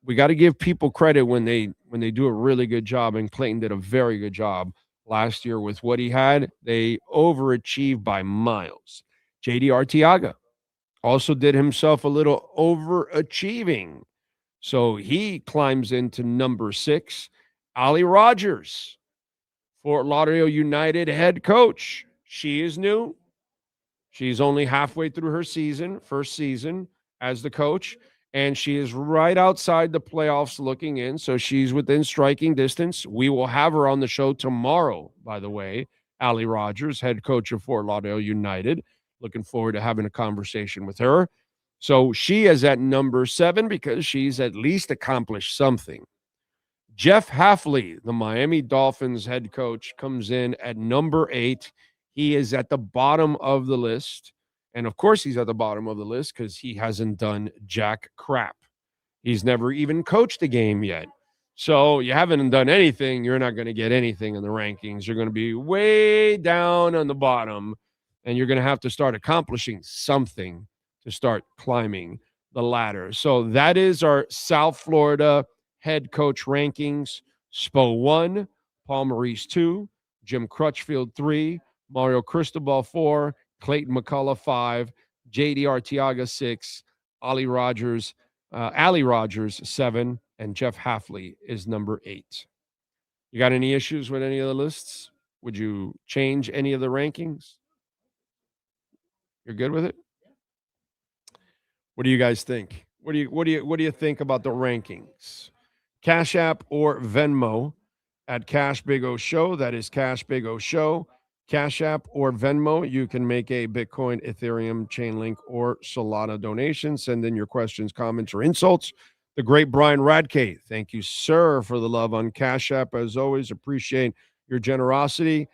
we got to give people credit when they do a really good job, and Clayton did a very good job last year with what he had. They overachieved by miles. JD Arteaga also did himself a little overachieving. So he climbs into number 6. Ali Rogers, Fort Lauderdale United head coach. She is new. She's only halfway through her first season as the coach, and she is right outside the playoffs looking in, so she's within striking distance. We will have her on the show tomorrow, by the way. Ali Rogers, head coach of Fort Lauderdale United. Looking forward to having a conversation with her. So she is at number 7 because she's at least accomplished something. Jeff Hafley, the Miami Dolphins head coach, comes in at number 8. He is at the bottom of the list. And, of course, he's at the bottom of the list because he hasn't done jack crap. He's never even coached a game yet. So you haven't done anything, you're not going to get anything in the rankings. You're going to be way down on the bottom, and you're going to have to start accomplishing something to start climbing the ladder. So that is our South Florida head coach rankings. Spo 1, Paul Maurice 2, Jim Crutchfield 3, Mario Cristobal 4, Clayton McCullough 5, JD Arteaga 6, Ali Rogers 7, and Jeff Hafley is number 8. You got any issues with any of the lists? Would you change any of the rankings? You're good with it? What do you guys think? What do you think about the rankings? Cash App or Venmo at Cash Big O Show. That is Cash Big O Show. Cash App or Venmo. You can make a Bitcoin, Ethereum, Chainlink, or Solana donation. Send in your questions, comments, or insults. The great Brian Radke. Thank you, sir, for the love on Cash App. As always, appreciate your generosity.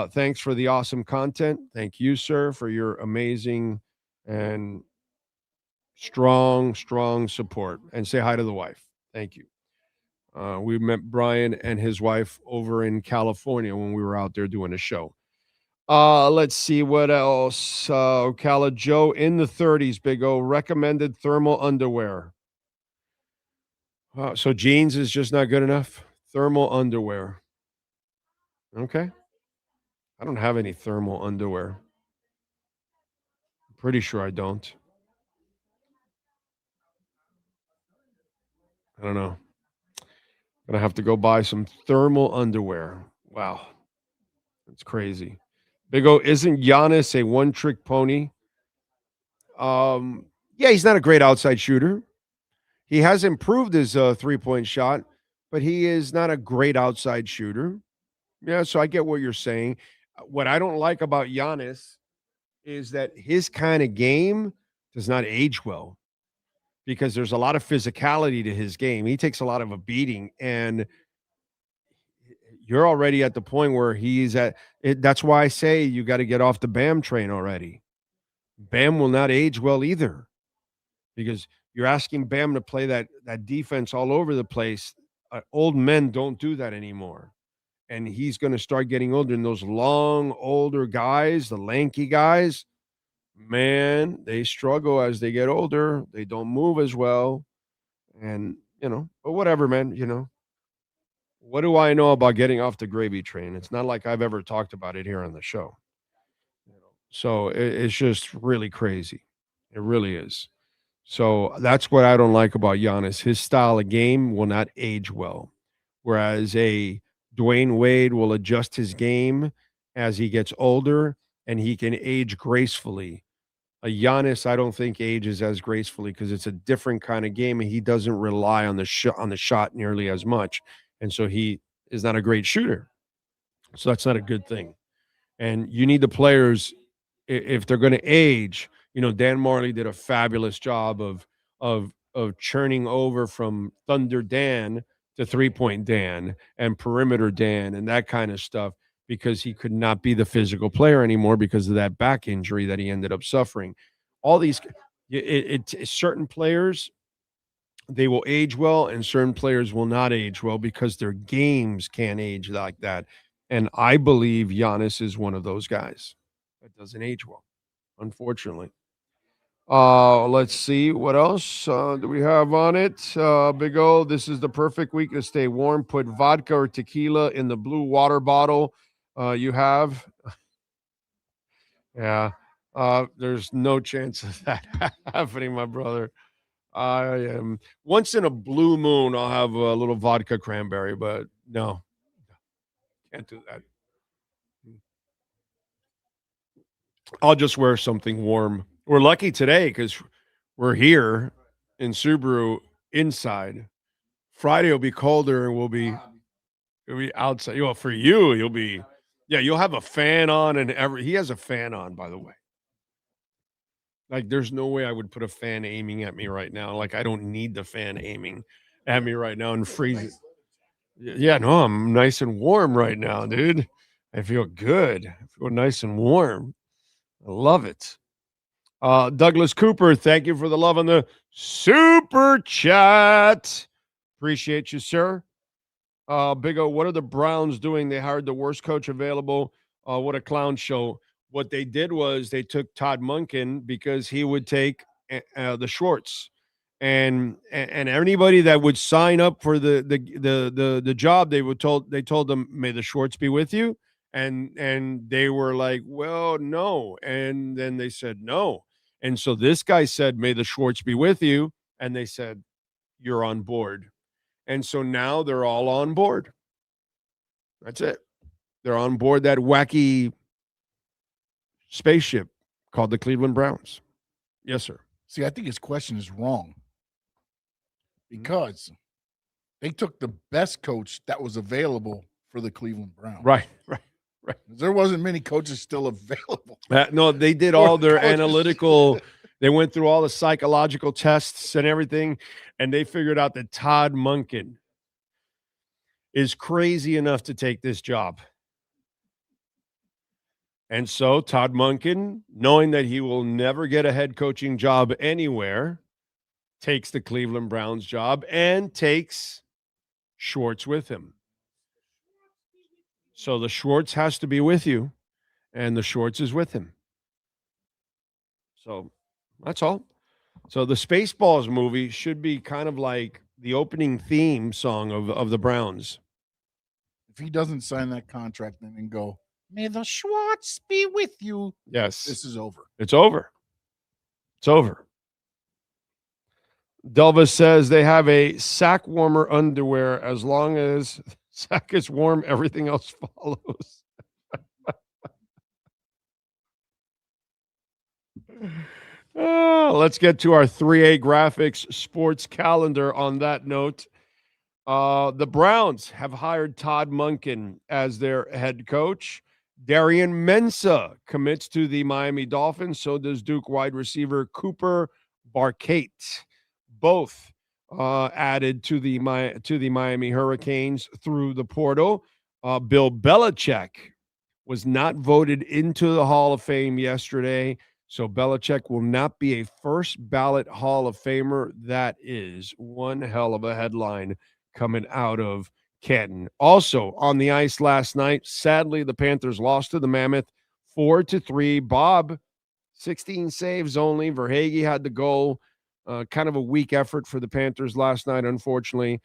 Thanks for the awesome content. Thank you, sir, for your amazing and strong support. And say hi to the wife. Thank you. We met Brian and his wife over in California when we were out there doing a show. Let's see what else. Ocala Joe in the 30s, Big O, recommended thermal underwear. So jeans is just not good enough? Thermal underwear. Okay. I don't have any thermal underwear. I'm pretty sure I don't. I don't know. Gonna have to go buy some thermal underwear. Wow. That's crazy. Big O, isn't Giannis a one-trick pony? Yeah, he's not a great outside shooter. He has improved his three-point shot, but he is not a great outside shooter. Yeah, so I get what you're saying. What I don't like about Giannis is that his kind of game does not age well because there's a lot of physicality to his game. He takes a lot of a beating, and you're already at the point where he's at it. That's why I say you got to get off the Bam train already. Bam will not age well either because you're asking Bam to play that defense all over the place. Old men don't do that anymore. And he's going to start getting older. And those long, older guys, the lanky guys, man, they struggle as they get older. They don't move as well. And, but whatever, man, what do I know about getting off the gravy train? It's not like I've ever talked about it here on the show. So it's just really crazy. It really is. So that's what I don't like about Giannis. His style of game will not age well. Whereas a Dwayne Wade will adjust his game as he gets older, and he can age gracefully. A Giannis, I don't think ages as gracefully because it's a different kind of game, and he doesn't rely on the shot nearly as much, and so he is not a great shooter. So that's not a good thing. And you need the players if they're going to age. Dan Marley did a fabulous job of churning over from Thunder Dan to 3-point Dan and perimeter Dan and that kind of stuff, because he could not be the physical player anymore because of that back injury that he ended up suffering. All these certain players, they will age well, and certain players will not age well because their games can't age like that. And I believe Giannis is one of those guys that doesn't age well, unfortunately. Let's see. What else do we have on it? Big O, this is the perfect week to stay warm. Put vodka or tequila in the blue water bottle you have. Yeah. There's no chance of that happening, my brother. I am once in a blue moon, I'll have a little vodka cranberry, but no. Can't do that. I'll just wear something warm. We're lucky today because we're here in Subaru inside. Friday will be colder and it'll be outside. For you, you'll have a fan on and he has a fan on, by the way. Like, there's no way I would put a fan aiming at me right now. Like, I don't need the fan aiming at me right now and freezing. Yeah, no, I'm nice and warm right now, dude. I feel good. I feel nice and warm. I love it. Douglas Cooper, thank you for the love on the super chat. Appreciate you, sir. Big O, what are the Browns doing? They hired the worst coach available. What a clown show. What they did was they took Todd Monken because he would take the Schwartz. And anybody that would sign up for the job, they told them, may the Schwartz be with you. And they were like, well, no. And then they said no. And so this guy said, may the Schwartz be with you. And they said, you're on board. And so now they're all on board. That's it. They're on board that wacky spaceship called the Cleveland Browns. Yes, sir. See, I think his question is wrong because they took the best coach that was available for the Cleveland Browns. Right. There wasn't many coaches still available. No, they did all their analytical. They went through all the psychological tests and everything, and they figured out that Todd Monken is crazy enough to take this job. And so Todd Monken, knowing that he will never get a head coaching job anywhere, takes the Cleveland Browns job and takes Schwartz with him. So the Schwartz has to be with you, and the Schwartz is with him. So that's all. So the Spaceballs movie should be kind of like the opening theme song of the Browns. If he doesn't sign that contract and then go, may the Schwartz be with you. Yes. This is over. It's over. It's over. Delva says they have a sack warmer underwear. As long as sack is warm, everything else follows. Let's get to our 3A Graphics sports calendar on that note. The Browns have hired Todd Monken as their head coach. Darian Mensah commits to the Miami Dolphins. So does Duke wide receiver Cooper Barkate. Both added to the Miami Hurricanes through the portal. Bill Belichick was not voted into the Hall of Fame yesterday. So Belichick will not be a first ballot Hall of Famer. That is one hell of a headline coming out of Canton. Also on the ice last night, sadly, the Panthers lost to the Mammoth 4-3. Bob, 16 saves only. Verhaeghe had the goal. Kind of a weak effort for the Panthers last night, unfortunately.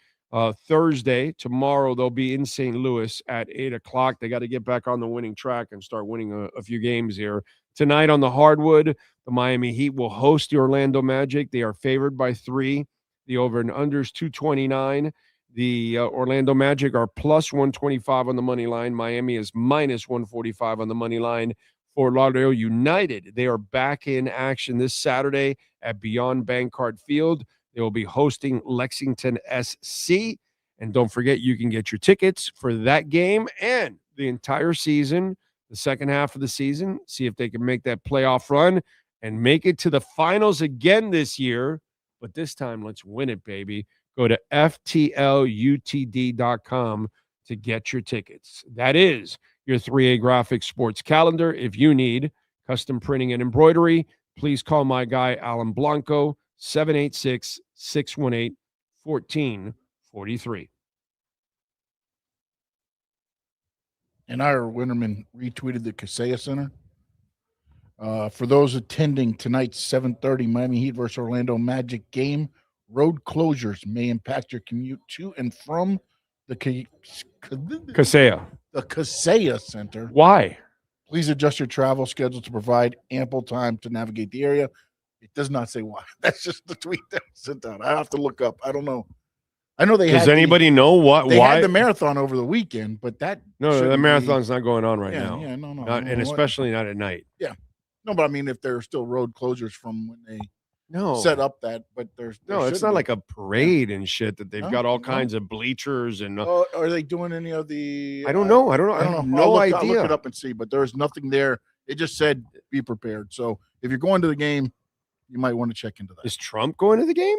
Thursday, tomorrow, they'll be in St. Louis at 8 o'clock. They got to get back on the winning track and start winning a few games here. Tonight on the hardwood, the Miami Heat will host the Orlando Magic. They are favored by 3. The over and under is 229. The Orlando Magic are plus 125 on the money line. Miami is minus 145 on the money line. Fort Lauderdale United, they are back in action this Saturday at Beyond Bankcard Field. They will be hosting Lexington SC. And don't forget, you can get your tickets for that game and the entire season, the second half of the season. See if they can make that playoff run and make it to the finals again this year. But this time, let's win it, baby. Go to FTLUTD.com to get your tickets. That is your 3A Graphics sports calendar. If you need custom printing and embroidery, please call my guy, Alan Blanco, 786-618-1443. And our Winterman retweeted the Kaseya Center. For those attending tonight's 7:30 Miami Heat versus Orlando Magic game, road closures may impact your commute to and from the Kaseya Center. Why? Please adjust your travel schedule to provide ample time to navigate the area. It does not say why. That's just the tweet that was sent out. I have to look up. I don't know. I know they Does anybody know what? They why? had the marathon over the weekend, but that The marathon's not going on right now. Yeah, no. And especially not at night. Yeah. No, but I mean, if there are still road closures from when they No. set up that, but there's No, it's not like a parade and shit that they've No, got all no. kinds of bleachers and Are they doing any of the? I don't know. I have I'll no look idea. it up and see, but there's nothing there. It just said be prepared. So if you're going to the game, you might want to check into that. Is Trump going to the game?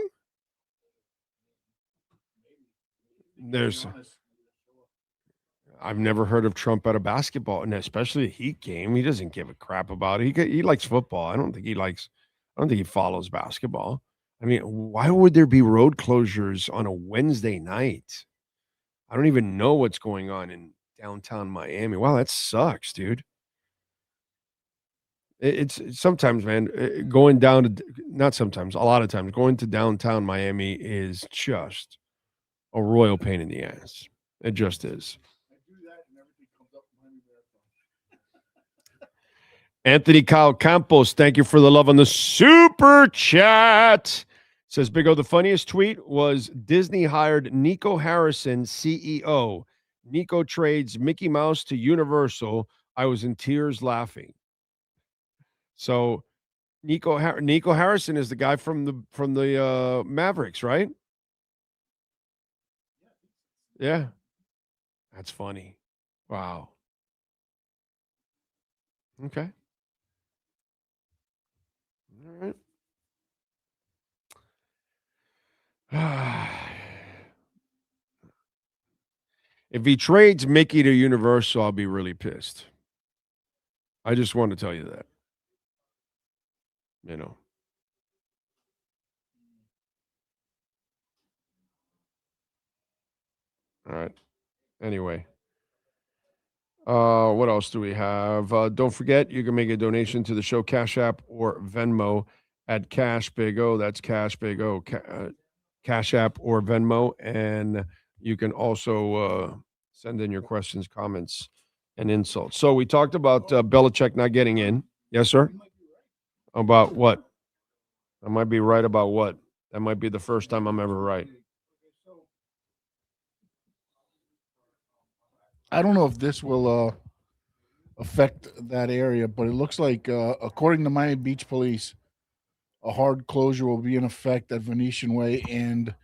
I've never heard of Trump at a basketball, and especially a Heat game. He doesn't give a crap about it. He likes football. I don't think he follows basketball. I mean, why would there be road closures on a Wednesday night? I don't even know what's going on in downtown Miami. Wow, that sucks, dude. It's sometimes, man, going down to, not sometimes, a lot of times, going to downtown Miami is just a royal pain in the ass. It just is. Anthony Kyle Campos, thank you for the love on the super chat. Says Big O, the funniest tweet was Disney hired Nico Harrison, CEO. Nico trades Mickey Mouse to Universal. I was in tears laughing. So Nico Harrison is the guy from the Mavericks, right? Yeah. That's funny. Wow. Okay. All right. If he trades Mickey to Universal, I'll be really pissed. I just want to tell you that. You know. All right. Anyway. What else do we have? Don't forget, you can make a donation to the show Cash App or Venmo at Cash Big O. That's Cash Big O. Cash App or Venmo. And you can also send in your questions, comments, and insults. So we talked about Belichick not getting in. Yes, sir? About what? I might be right about what? That might be the first time I'm ever right. I don't know if this will affect that area, but it looks like, according to Miami Beach Police, a hard closure will be in effect at Venetian Way and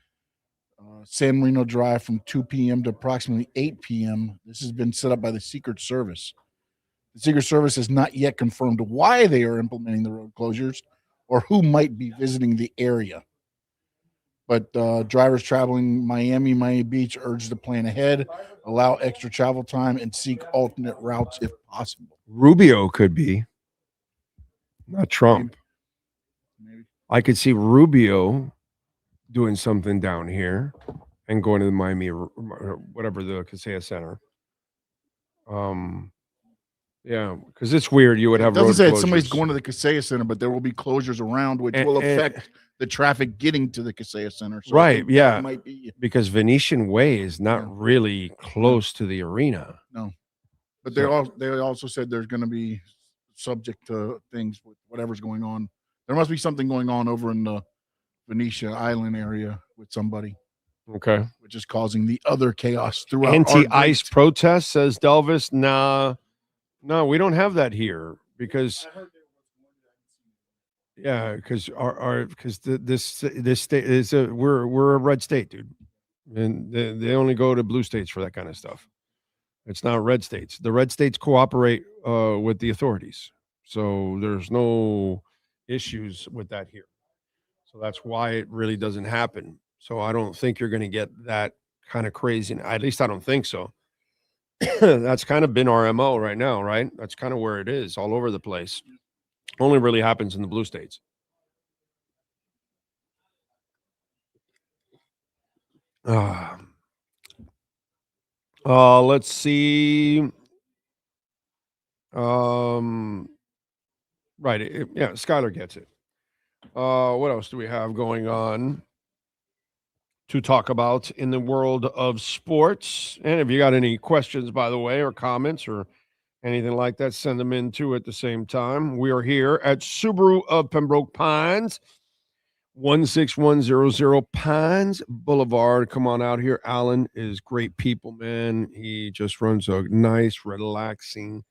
San Marino Drive from 2 p.m. to approximately 8 p.m. This has been set up by the Secret Service. The Secret Service has not yet confirmed why they are implementing the road closures or who might be visiting the area. But drivers traveling Miami Beach urged to plan ahead, allow extra travel time, and seek alternate routes if possible. Rubio could be, not Trump. Maybe. I could see Rubio doing something down here and going to the Miami or whatever, the Kaseya Center. Yeah, because it's weird. You would have It doesn't road say closures. somebody's going to the Kaseya Center, but there will be closures around, which will affect the traffic getting to the Kaseya Center. So right, yeah. it might be. Because Venetian Way is not really close to the arena. No. But they also said there's going to be subject to things with whatever's going on. There must be something going on over in the Venetia Island area with somebody. Okay. which is causing the other chaos throughout. Anti-ice protest, says Delvis. No, we don't have that here because this state is we're a red state, dude, and they only go to blue states for that kind of stuff. It's not red states. The red states cooperate with the authorities, so there's no issues with that here. So that's why it really doesn't happen. So I don't think you're going to get that kind of crazy. At least I don't think so. That's kind of been our MO right now, right? That's kind of where it is all over the place. Only really happens in the blue states. Let's see. Right. Yeah, Skylar gets it. What else do we have going on to talk about in the world of sports? And if you got any questions, by the way, or comments or anything like that, send them in too at the same time. We are here at Subaru of Pembroke Pines, 16100 Pines Boulevard. Come on out here. Alan is great people, man. He just runs a nice, relaxing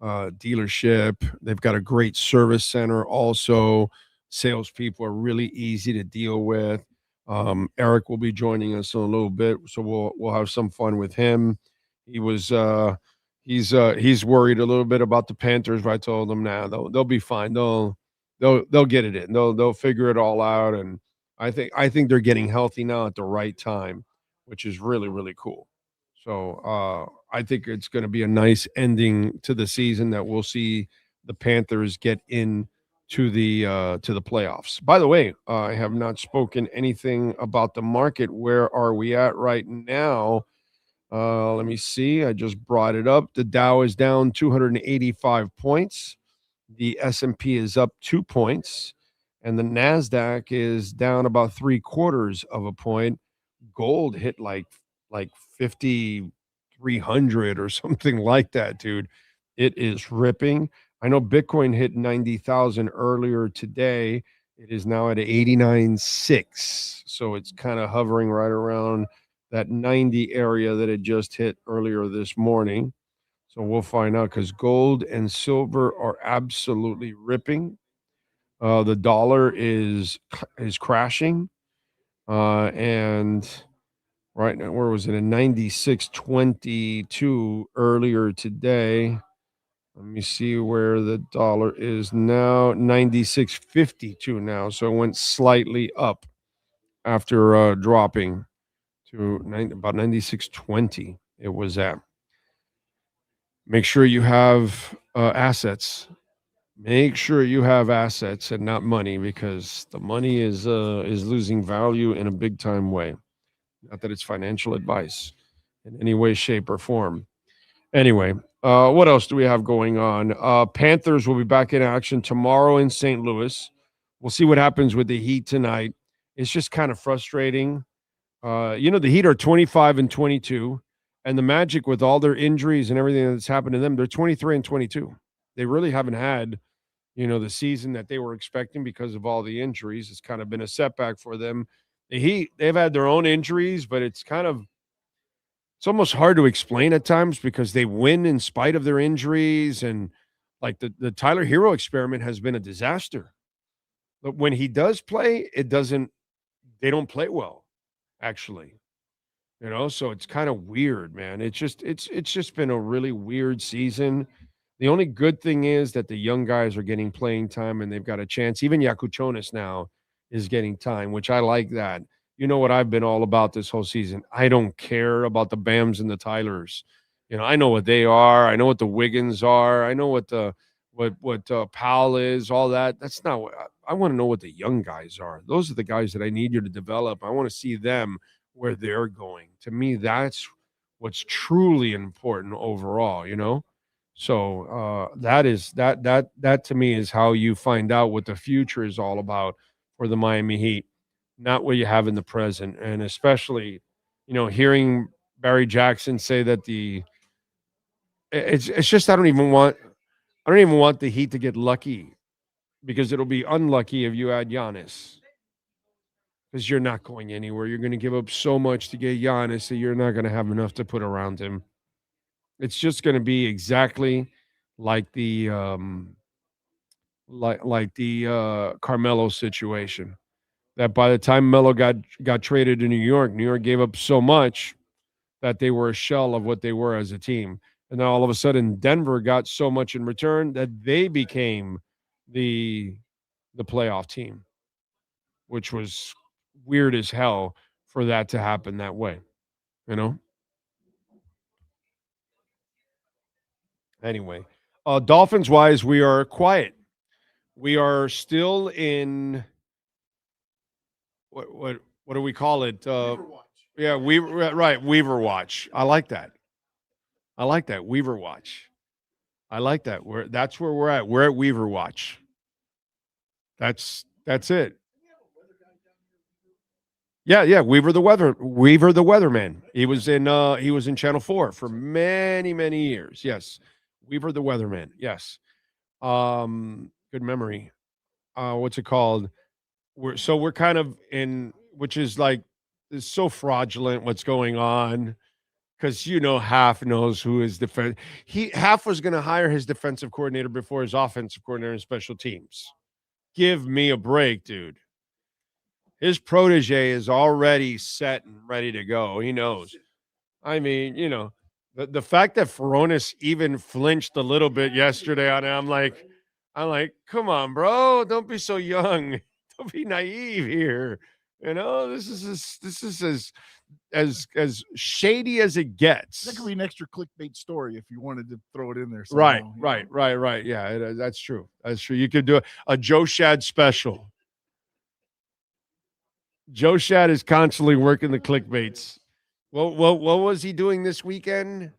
dealership. They've got a great service center. Also, salespeople are really easy to deal with. Eric will be joining us in a little bit, so we'll have some fun with him. He was he's worried a little bit about the Panthers, but I told him they'll be fine. They'll get it in. They'll figure it all out, and I think they're getting healthy now at the right time, which is really, really cool. So I think it's going to be a nice ending to the season that we'll see the Panthers get in to the playoffs. By the way, I have not spoken anything about the market. Where are we at right now? Let me see. I just brought it up. The Dow is down 285 points. The S&P is up 2 points, and the NASDAQ is down about 3/4 of a point. Gold hit like 5,300 or something like that, dude. It is ripping. I know Bitcoin hit 90,000 earlier today. It is now at 89.6. So it's kind of hovering right around that 90 area that it just hit earlier this morning. So we'll find out, because gold and silver are absolutely ripping. The dollar is crashing. And right now, where was it? In 96.22 earlier today. Let me see where the dollar is now. 96.52 now. So it went slightly up after dropping to about 96.20 it was at. Make sure you have assets. Make sure you have assets and not money, because the money is losing value in a big time way. Not that it's financial advice in any way, shape, or form. Anyway, what else do we have going on? Panthers will be back in action tomorrow in St. Louis. We'll see what happens with the Heat tonight. It's just kind of frustrating. The Heat are 25-22, and the Magic, with all their injuries and everything that's happened to them, they're 23-22. They really haven't had, the season that they were expecting because of all the injuries. It's kind of been a setback for them. The Heat, they've had their own injuries, but it's almost hard to explain at times, because they win in spite of their injuries. And like the Tyler Hero experiment has been a disaster. But when he does play, they don't play well, actually. So it's kind of weird, man. It's just been a really weird season. The only good thing is that the young guys are getting playing time and they've got a chance. Even Yakuchonis now is getting time, which I like that. You know what I've been all about this whole season? I don't care about the Bams and the Tylers. I know what they are. I know what the Wiggins are. I know what Powell is, all that. That's not what I want to know. What the young guys are. Those are the guys that I need you to develop. I want to see them where they're going. To me, that's what's truly important overall, So that to me is how you find out what the future is all about for the Miami Heat, not what you have in the present. And especially, hearing Barry Jackson say that it's just I don't even want the Heat to get lucky, because it'll be unlucky if you add Giannis. because you're not going anywhere. You're going to give up so much to get Giannis that you're not going to have enough to put around him. It's just going to be exactly like the Carmelo situation. That by the time Melo got traded to New York gave up so much that they were a shell of what they were as a team. And then all of a sudden, Denver got so much in return that they became the playoff team, which was weird as hell for that to happen that way, you know? Anyway, Dolphins-wise, we are quiet. We are still in what do we call it? Weaver Watch. Yeah, Weaver Watch. I like that. Weaver Watch. I like that. That's where we're at. We're at Weaver Watch. That's it. Yeah, Weaver the Weatherman. He was in Channel 4 for many, many years. Yes. Weaver the Weatherman. Yes. Good memory. What's it called? We're kind of in, which is like, it's so fraudulent what's going on, because Half knows who his defense. Half was going to hire his defensive coordinator before his offensive coordinator in special teams. Give me a break, dude. His protege is already set and ready to go. He knows. I mean, the fact that Furones even flinched a little bit yesterday on it, I'm like, come on, bro, don't be so young. Don't be naive here. This is as shady as it gets. That could be an extra clickbait story if you wanted to throw it in there somehow. Right. Yeah, that's true. You could do a Joe Shad special. Joe Shad is constantly working the clickbaits. What was he doing this weekend?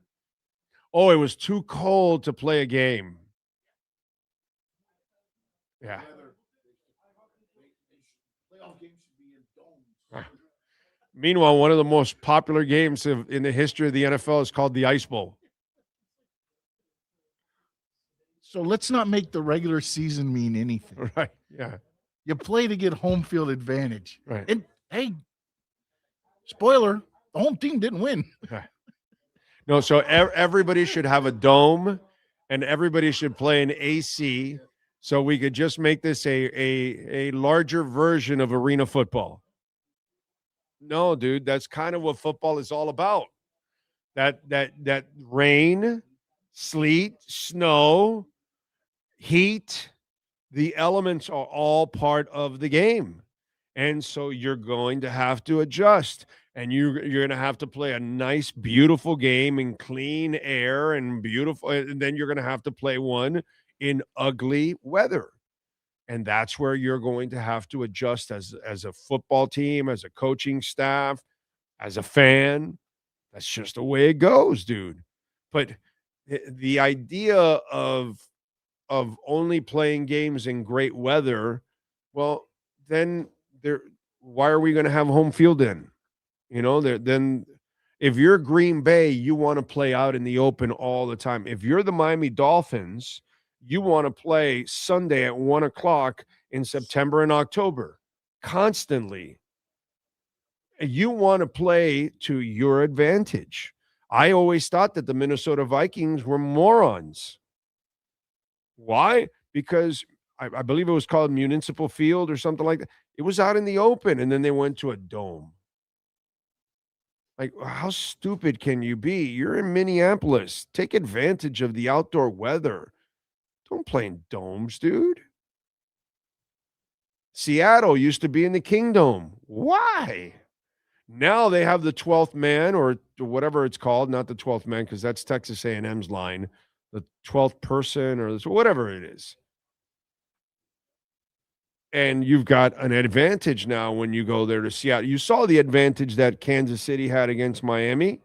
Oh, it was too cold to play a game. Yeah. Meanwhile, one of the most popular games in the history of the NFL is called the Ice Bowl. So let's not make the regular season mean anything. Right, yeah. You play to get home field advantage. Right. And, hey, spoiler, the home team didn't win. No, so everybody should have a dome, and everybody should play an AC, so we could just make this a larger version of arena football. No, dude, that's kind of what football is all about. That rain, sleet, snow, heat, the elements are all part of the game. And so you're going to have to adjust, and you're going to have to play a nice, beautiful game in clean air and beautiful, and then you're going to have to play one in ugly weather. And that's where you're going to have to adjust as a football team, as a coaching staff, as a fan. That's just the way it goes, dude. But the idea of only playing games in great weather, well, then why are we going to have home field in? Then if you're Green Bay, you want to play out in the open all the time. If you're the Miami Dolphins, you want to play Sunday at 1:00 in September and October constantly. You want to play to your advantage. I always thought that the Minnesota Vikings were morons. Why? Because I believe it was called Municipal Field or something like that. It was out in the open, and then they went to a dome. Like, how stupid can you be? You're in Minneapolis. Take advantage of the outdoor weather. Don't play in domes, dude. Seattle used to be in the Kingdome. Why? Now they have the 12th man, or whatever it's called, not the 12th man, because that's Texas A&M's line, the 12th person, or whatever it is. And you've got an advantage now when you go there to Seattle. You saw the advantage that Kansas City had against Miami.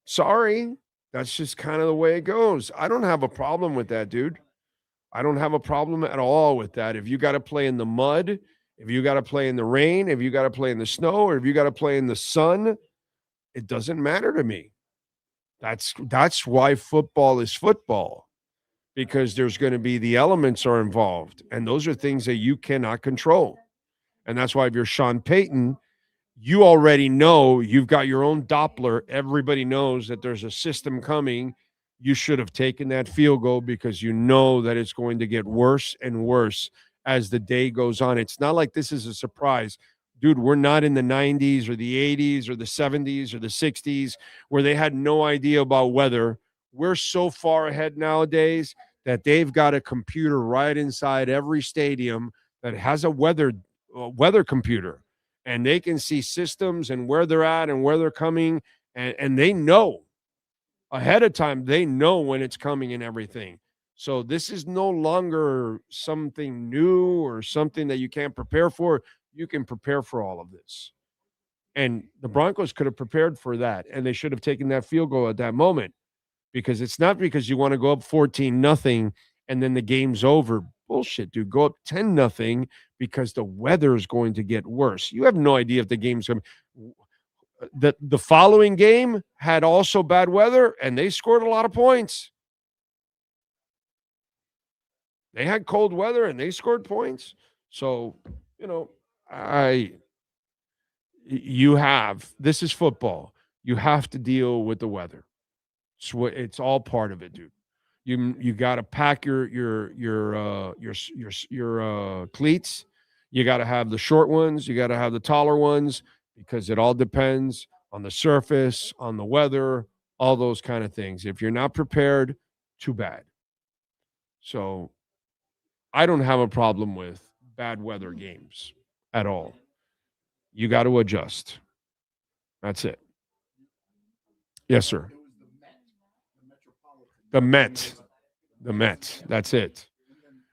Sorry. That's just kind of the way it goes. I don't have a problem with that, dude. I don't have a problem at all with that. If you got to play in the mud, if you got to play in the rain, if you got to play in the snow, or if you got to play in the sun, it doesn't matter to me. That's why football is football, because there's going to be the elements are involved, and those are things that you cannot control. And that's why if you're Sean Payton, you already know you've got your own Doppler. Everybody knows that there's a system coming. You should have taken that field goal because you know that it's going to get worse and worse as the day goes on. It's not like this is a surprise. Dude, we're not in the 90s or the 80s or the 70s or the 60s where they had no idea about weather. We're so far ahead nowadays that they've got a computer right inside every stadium that has a weather computer, and they can see systems and where they're at and where they're coming, and they know ahead of time. They know when it's coming and everything. So this is no longer something new or something that you can't prepare for. You can prepare for all of this. And the Broncos could have prepared for that, and they should have taken that field goal at that moment, because it's not because you want to go up 14-0 and then the game's over. Bullshit, dude. Go up 10-0 because the weather is going to get worse. You have no idea if the game's going to. The following game had also bad weather, and they scored a lot of points. They had cold weather, and they scored points. So, this is football. You have to deal with the weather. It's all part of it, dude. You got to pack your cleats. You got to have the short ones. You got to have the taller ones, because it all depends on the surface, on the weather, all those kind of things. If you're not prepared, too bad. So I don't have a problem with bad weather games at all. You got to adjust. That's it. Yes, sir. The Met. That's it.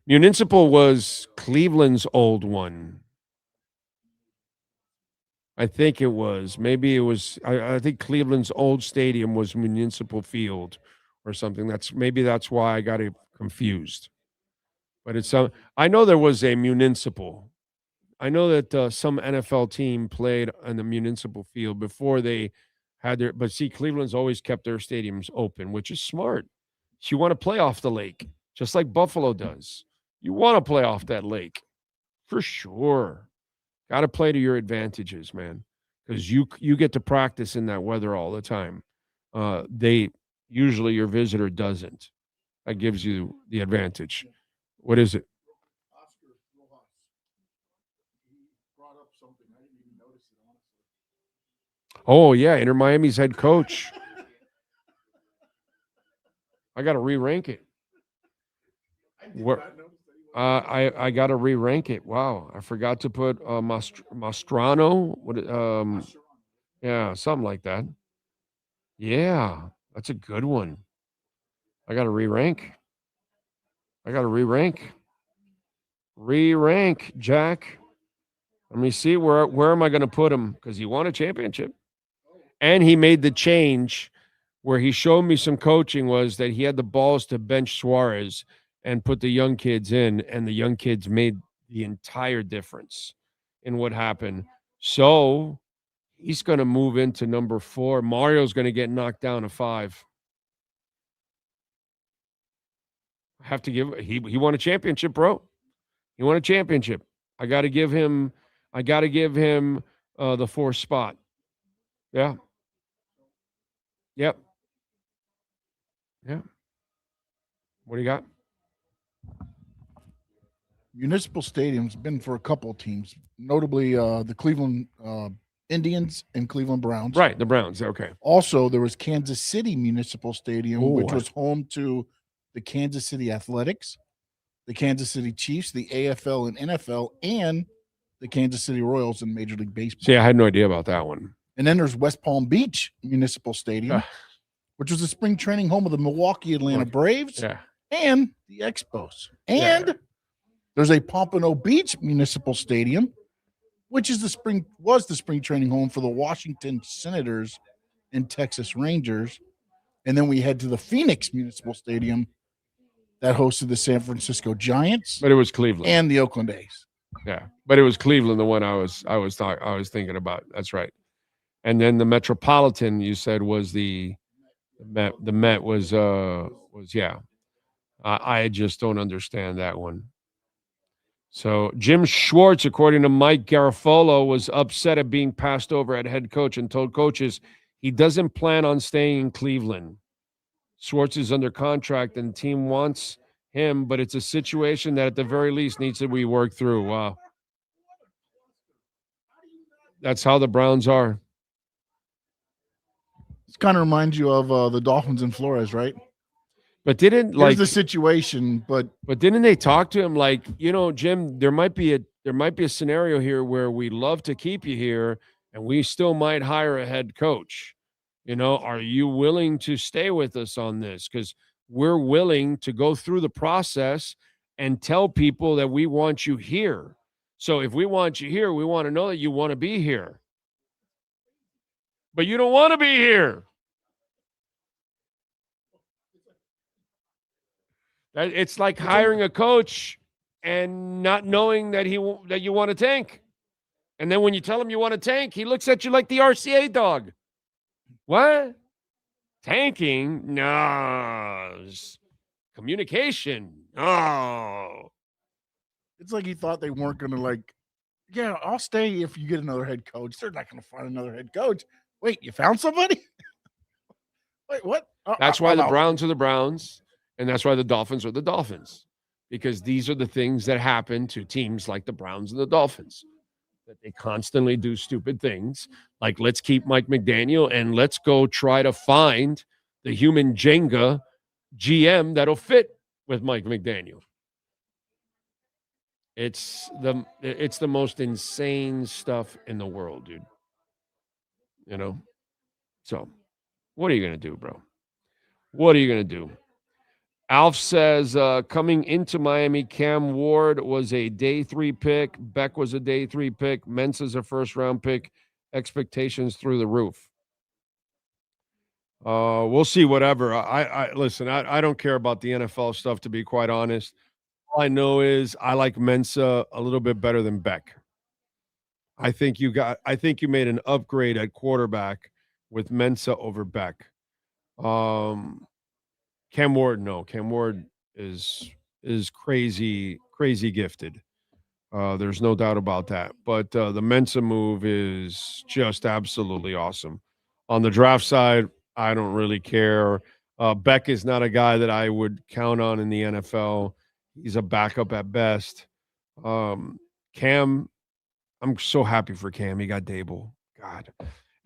Municipal was Cleveland's old one. I think it was. Maybe it was. I think Cleveland's old stadium was Municipal Field or something. That's why I got it confused. But it's I know there was a Municipal. I know that some NFL team played on the Municipal Field before they had their. But see, Cleveland's always kept their stadiums open, which is smart. You want to play off the lake, just like Buffalo does. You want to play off that lake, for sure. Got to play to your advantages, man, because you get to practice in that weather all the time. Usually your visitor doesn't. That gives you the advantage. What is it? Oh, yeah, Inter Miami's head coach. I got to re-rank it. I got to re-rank it. Wow, I forgot to put Mastrano. Yeah, something like that. Yeah, that's a good one. I got to re-rank. Re-rank, Jack. Let me see where am I going to put him, because he won a championship, and he made the change. Where he showed me some coaching was that he had the balls to bench Suarez and put the young kids in, and the young kids made the entire difference in what happened. So he's going to move into number 4. Mario's going to get knocked down to 5. I have to give he won a championship, bro. He won a championship. I got to give him the 4th spot. Yeah. Yep. Yeah. What do you got? Municipal Stadium's been for a couple of teams, notably the Cleveland Indians and Cleveland Browns. Right, the Browns. Okay. Also, there was Kansas City Municipal Stadium, which was home to the Kansas City Athletics, the Kansas City Chiefs, the AFL and NFL, and the Kansas City Royals in Major League Baseball. See, I had no idea about that one. And then there's West Palm Beach Municipal Stadium, which was the spring training home of the Milwaukee Atlanta Braves and the Expos. And there's a Pompano Beach Municipal Stadium, which is the spring training home for the Washington Senators and Texas Rangers. And then we head to the Phoenix Municipal Stadium that hosted the San Francisco Giants. But it was Cleveland. And the Oakland A's. Yeah. But it was Cleveland, the one I was thinking about. That's right. And then the Metropolitan, you said, was the Met was yeah. I just don't understand that one. So Jim Schwartz, according to Mike Garafolo, was upset at being passed over at head coach and told coaches he doesn't plan on staying in Cleveland. Schwartz is under contract and the team wants him, but it's a situation that at the very least needs to be worked through. Wow. That's how the Browns are. This kind of reminds you of the Dolphins and Flores, right? But didn't Here's the situation, but didn't they talk to him like, Jim, there might be a scenario here where we love to keep you here and we still might hire a head coach. Are you willing to stay with us on this? Because we're willing to go through the process and tell people that we want you here. So if we want you here, we want to know that you want to be here. But you don't want to be here. It's like hiring a coach and not knowing that that you want to tank. And then when you tell him you want to tank, he looks at you like the RCA dog. What? Tanking? No. Communication? No. it's like he thought they weren't going to yeah, I'll stay if you get another head coach. They're not going to find another head coach. Wait, you found somebody? Wait, what? That's why the Browns are the Browns, and that's why the Dolphins are the Dolphins, because these are the things that happen to teams like the Browns and the Dolphins, that they constantly do stupid things like let's keep Mike McDaniel and let's go try to find the human Jenga GM that'll fit with Mike McDaniel. It's the most insane stuff in the world, dude. So what are you going to do, bro? What are you going to do? Alf says, coming into Miami, Cam Ward was a day 3 pick. Beck was a day 3 pick. Mensa's a first-round pick. Expectations through the roof. We'll see, whatever. Listen, I don't care about the NFL stuff, to be quite honest. All I know is I like Mensa a little bit better than Beck. I think you made an upgrade at quarterback with Mensa over Beck. Cam Ward, no. Cam Ward is crazy gifted. There's no doubt about that. But the Mensa move is just absolutely awesome. On the draft side, I don't really care. Beck is not a guy that I would count on in the NFL. He's a backup at best. Cam, I'm so happy for Cam. He got Dable. God.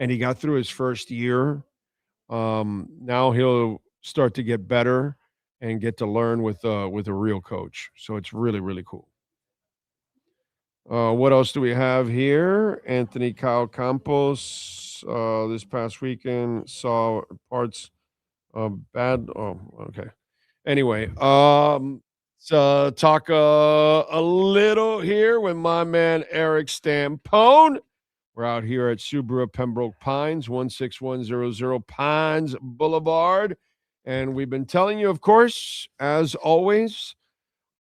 And he got through his first year. Now he'll start to get better and get to learn with a real coach. So it's really, really cool. What else do we have here? Anthony Kyle Campos this past weekend saw parts bad. Oh, okay. Anyway, so talk a little here with my man Eric Stampone. We're out here at Subaru Pembroke Pines, 16100 Pines Boulevard. And we've been telling you, of course, as always,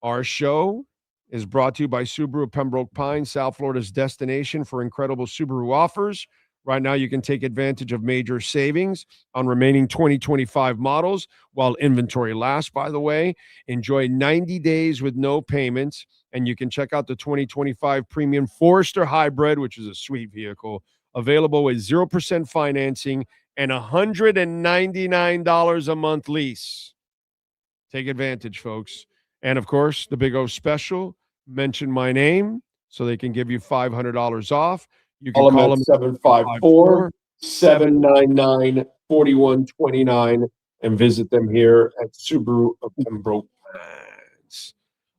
our show is brought to you by Subaru Pembroke Pines, South Florida's destination for incredible Subaru offers. Right now, you can take advantage of major savings on remaining 2025 models while inventory lasts, by the way. Enjoy 90 days with no payments, and you can check out the 2025 Premium Forester Hybrid, which is a sweet vehicle, available with 0% financing and $199 a month lease. Take advantage, folks. And, of course, the Big O special, mention my name so they can give you $500 off. You can call them 754-799-4129 and visit them here at Subaru of Pembroke Pines.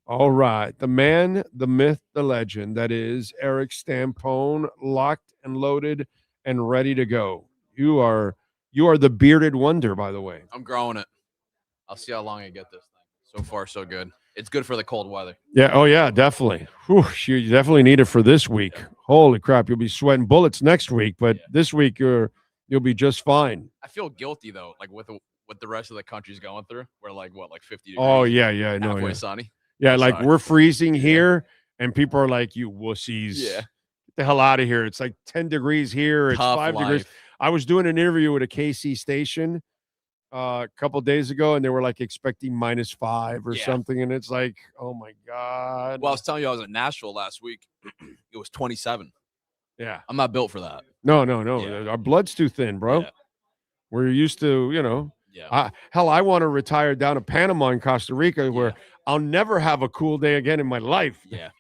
All right. The man, the myth, the legend, that is Eric Stampone, locked and loaded and ready to go. You are the bearded wonder, by the way. I'm growing it. I'll see how long I get this thing. So far, so good. It's good for the cold weather. Yeah. Oh, yeah, definitely. Whew, you definitely need it for this week. Yeah. Holy crap. You'll be sweating bullets next week, but this week you'll be just fine. I feel guilty, though, like with what the rest of the country's going through. We're like 50 degrees. Oh, yeah. I know. Halfway sunny. Yeah, like we're freezing here, and people are like, you wussies. Yeah. Get the hell out of here. It's like 10 degrees here. It's Tough 5 life. degrees. I was doing an interview at a KC station, a couple days ago, and they were like expecting -5 or Yeah. something, and it's like, oh my god. Well, I was telling you I was in Nashville last week. It was 27. Yeah. I'm not built for that. No. Yeah. Our blood's too thin, bro. Yeah. We're used to, Yeah. hell, I want to retire down to Panama and Costa Rica, where I'll never have a cool day again in my life. Yeah.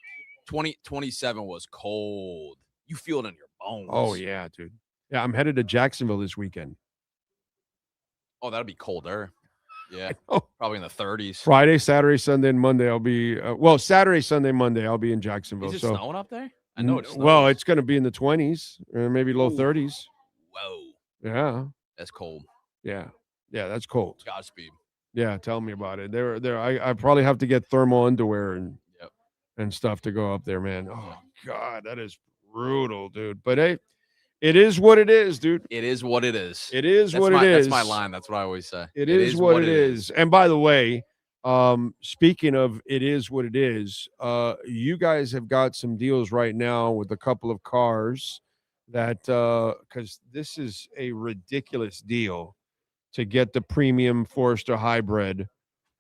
27 was cold. You feel it in your bones. Oh yeah, dude. Yeah, I'm headed to Jacksonville this weekend. Oh, that'll be colder. Yeah. Oh. Probably in the 30s. Friday, Saturday, Sunday, and Monday. I'll be Saturday, Sunday, Monday. I'll be in Jacksonville. Is it so snowing up there? I know it's well, it's going to be in the 20s or maybe low 30s. Whoa. Yeah. That's cold. Yeah. Yeah, that's cold. Godspeed. Yeah, tell me about it. I probably have to get thermal underwear and stuff to go up there, man. Oh God, that is brutal, dude. But hey, it is what it is, dude. It is what it is. It is That's what my, it is. That's my line. That's what I always say. It is what it is. And by the way, speaking of it is what it is, you guys have got some deals right now with a couple of cars that because this is a ridiculous deal to get the premium Forester hybrid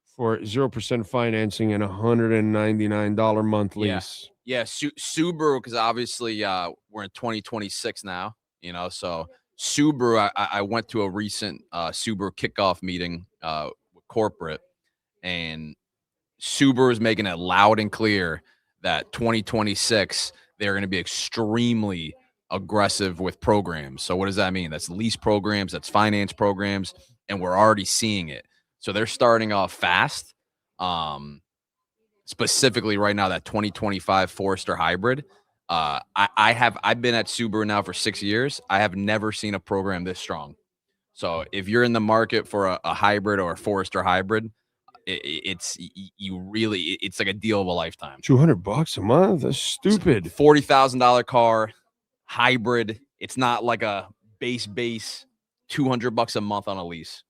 for 0% financing and $199 month lease. Yeah, Subaru, because obviously we're in 2026 now, so Subaru, I went to a recent Subaru kickoff meeting with corporate, and Subaru is making it loud and clear that 2026, they're going to be extremely aggressive with programs. So what does that mean? That's lease programs, that's finance programs, and we're already seeing it. So they're starting off fast. Specifically right now, that 2025 Forester hybrid. I've been at Subaru now for 6 years. I have never seen a program this strong. So if you're in the market for a hybrid or a Forester hybrid, it's like a deal of a lifetime. $200 a month? That's stupid. $40,000 car, hybrid. It's not like a base $200 a month on a lease.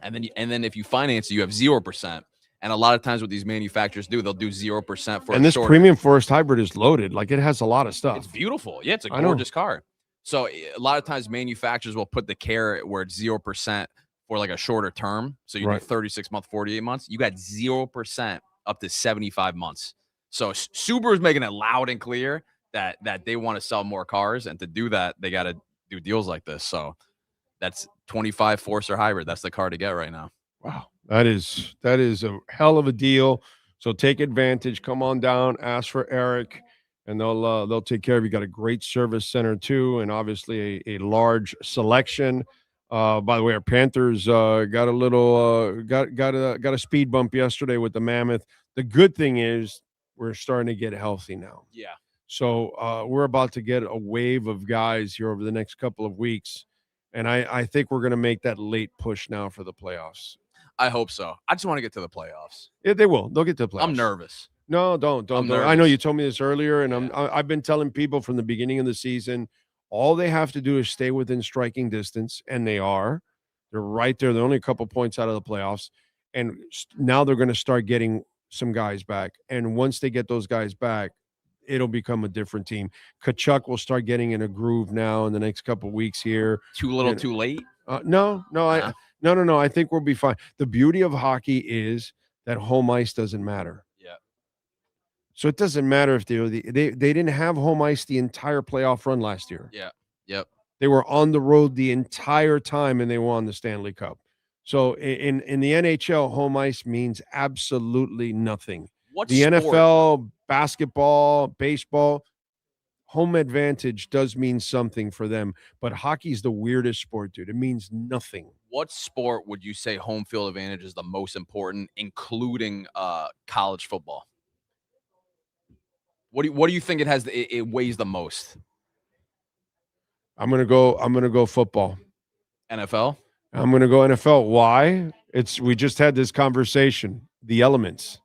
And then if you finance it, you have 0%. And a lot of times what these manufacturers do, they'll do 0% for. And this premium Forest hybrid is loaded. Like, it has a lot of stuff. It's beautiful. Yeah, it's a gorgeous car. So a lot of times manufacturers will put the carrot where it's 0% for like a shorter term. So you do 36 months, 48 months. You got 0% up to 75 months. So Subaru's making it loud and clear that they want to sell more cars. And to do that, they got to do deals like this. So that's 25 Forester hybrid. That's the car to get right now. Wow. That is a hell of a deal. So take advantage. Come on down. Ask for Eric, and they'll take care of you. Got a great service center too, and obviously a large selection. By the way, our Panthers got a little got a speed bump yesterday with the Mammoth. The good thing is we're starting to get healthy now. Yeah. So we're about to get a wave of guys here over the next couple of weeks, and I think we're going to make that late push now for the playoffs. I hope so. I just want to get to the playoffs. Yeah, they will. They'll get to the playoffs. I'm nervous. No, don't. I know you told me this earlier, and I've been telling people from the beginning of the season, all they have to do is stay within striking distance, and they are. They're right there. They're only a couple points out of the playoffs, and now they're going to start getting some guys back. And once they get those guys back, it'll become a different team. Kachuk will start getting in a groove now in the next couple of weeks here. Too little, too late? No. I think we'll be fine. The beauty of hockey is that home ice doesn't matter. Yeah. So it doesn't matter if they didn't have home ice the entire playoff run last year. Yeah. Yep. They were on the road the entire time, and they won the Stanley Cup. So in the NHL, home ice means absolutely nothing. The NFL, basketball, baseball, home advantage does mean something for them, but hockey's the weirdest sport, dude. It means nothing. What sport would you say home field advantage is the most important, including college football? What do you think it weighs the most? I'm gonna go football. NFL? I'm gonna go NFL. Why? We just had this conversation. The elements.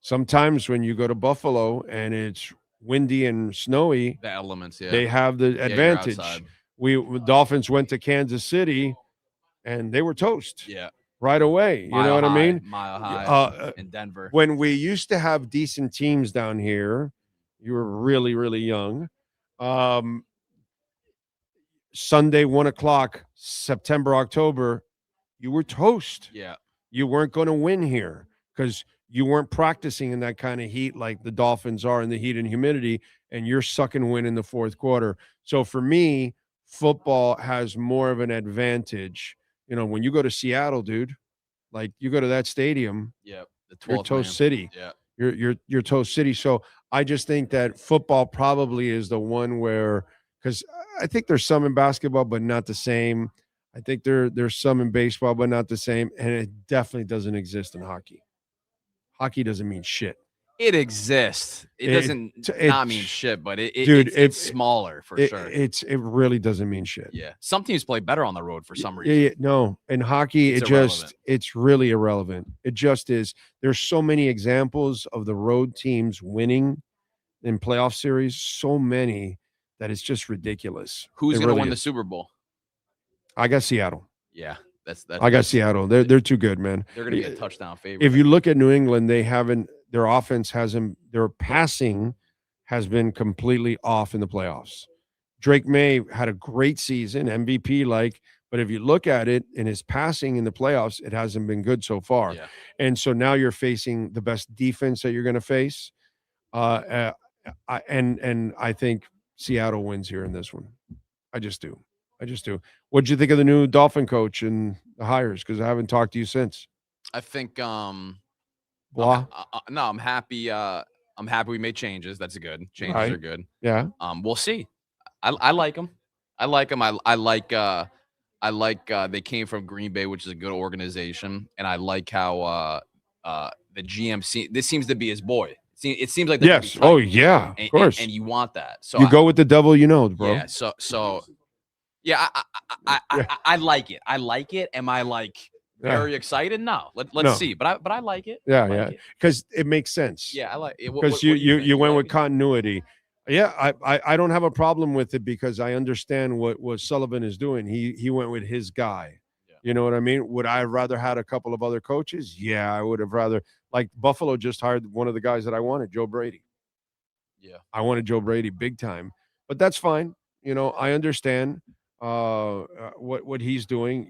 Sometimes when you go to Buffalo and it's windy and snowy, the elements, yeah, they have the advantage. The Dolphins went to Kansas City and they were toast. Yeah. Right away. You know what I mean? Mile High in Denver. When we used to have decent teams down here, you were really, really young. Sunday, 1:00, September, October, you were toast. Yeah. You weren't going to win here because you weren't practicing in that kind of heat like the Dolphins are in the heat and humidity, and you're sucking wind in the fourth quarter. So for me, football has more of an advantage. You know, when you go to Seattle, dude, like you go to that stadium, Yeah. The 12th you're toast city. Yeah. You're toast city. So I just think that football probably is the one where, because I think there's some in basketball, but not the same. I think there's some in baseball, but not the same. And it definitely doesn't exist in hockey. Hockey doesn't mean shit. It exists. It doesn't not mean shit, but it's smaller for sure. It really doesn't mean shit. Yeah. Some teams play better on the road for some reason. Yeah, no. In hockey, it's really irrelevant. It just is. There's so many examples of the road teams winning in playoff series, so many that it's just ridiculous. Who's going to win the Super Bowl? I got Seattle. Yeah. I got Seattle. They're too good, man. They're going to be a touchdown favorite. If you look at New England, their offense hasn't, their passing has been completely off in the playoffs. Drake May had a great season, MVP but if you look at it in his passing in the playoffs, it hasn't been good so far. Yeah. And so now you're facing the best defense that you're going to face. And I think Seattle wins here in this one. I just do. What did you think of the new Dolphin coach and the hires? Because I haven't talked to you since. I think Blah. No, I'm happy. I'm happy we made changes. That's good. Changes are good. Yeah. We'll see. I like them. I like them. I like they came from Green Bay, which is a good organization, and I like how the GM this seems to be his boy. It seems like yes. Oh yeah, of course. And you want that. So you go with the devil, bro. Yeah. So. Yeah, I like it. I like it. Am I very excited? No. Let's see. But I like it. Yeah. Because it makes sense. Yeah, I like it. Because you went with continuity. Yeah, I don't have a problem with it because I understand what Sullivan is doing. He went with his guy. Yeah. You know what I mean? Would I have rather had a couple of other coaches? Yeah, I would have rather. Like Buffalo just hired one of the guys that I wanted, Joe Brady. Yeah. I wanted Joe Brady big time. But that's fine. I understand what he's doing.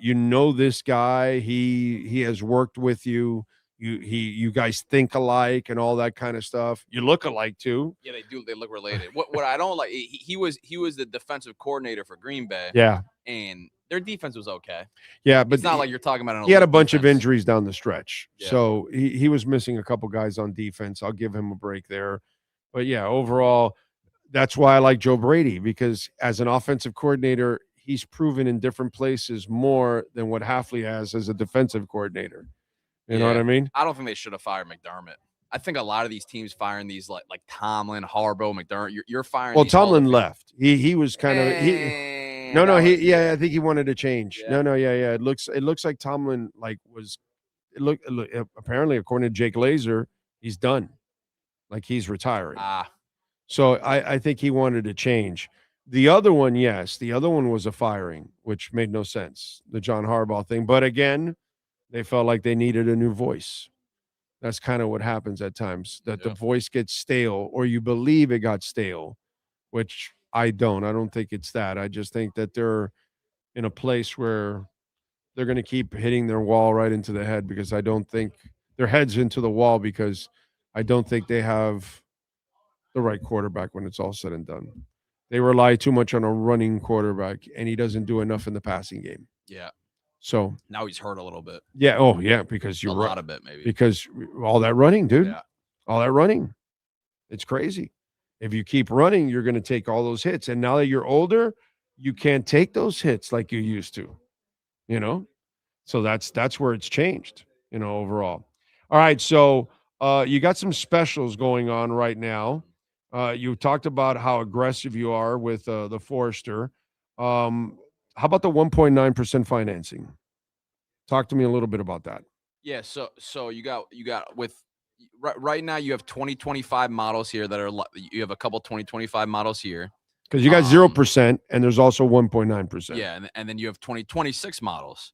This guy, he has worked with you. You guys think alike and all that kind of stuff. You look alike too. Yeah, they do. They look related. What I don't like, he was the defensive coordinator for Green Bay. Yeah, and their defense was okay. Yeah, but it's not like you're talking about. He had a bunch of injuries down the stretch, yeah. So he was missing a couple guys on defense. I'll give him a break there, but yeah, overall, that's why I like Joe Brady, because as an offensive coordinator, he's proven in different places more than what Hafley has as a defensive coordinator. You know what I mean? I don't think they should have fired McDermott. I think a lot of these teams firing these like Tomlin, Harbaugh, McDermott. You're firing. Well, Tomlin left. He was kind of I think he wanted to change. Yeah. No. It looks like Tomlin apparently according to Jake Laser, he's done. Like he's retiring. So I think he wanted to change. The other one, yes. The other one was a firing, which made no sense. The John Harbaugh thing. But again, they felt like they needed a new voice. That's kind of what happens at times, that the voice gets stale, or you believe it got stale, which I don't. I don't think it's that. I just think that they're in a place where they're going to keep hitting their wall right into the head, because I don't think their head's into the wall, because I don't think they have the right quarterback when it's all said and done. They rely too much on a running quarterback, and he doesn't do enough in the passing game. Yeah. So now he's hurt a little bit. Yeah. Oh, yeah. Because a lot of it, maybe. Because all that running, dude. Yeah. All that running. It's crazy. If you keep running, you're going to take all those hits. And now that you're older, you can't take those hits like you used to. So that's where it's changed. Overall. All right. So you got some specials going on right now. You talked about how aggressive you are with the Forester. How about the 1.9% financing? Talk to me a little bit about that. Yeah, so you got with right now you have 2025 models here that are, you have a couple 2025 models here. Because you got 0% and there's also 1.9%. Yeah, and then you have 2026 models.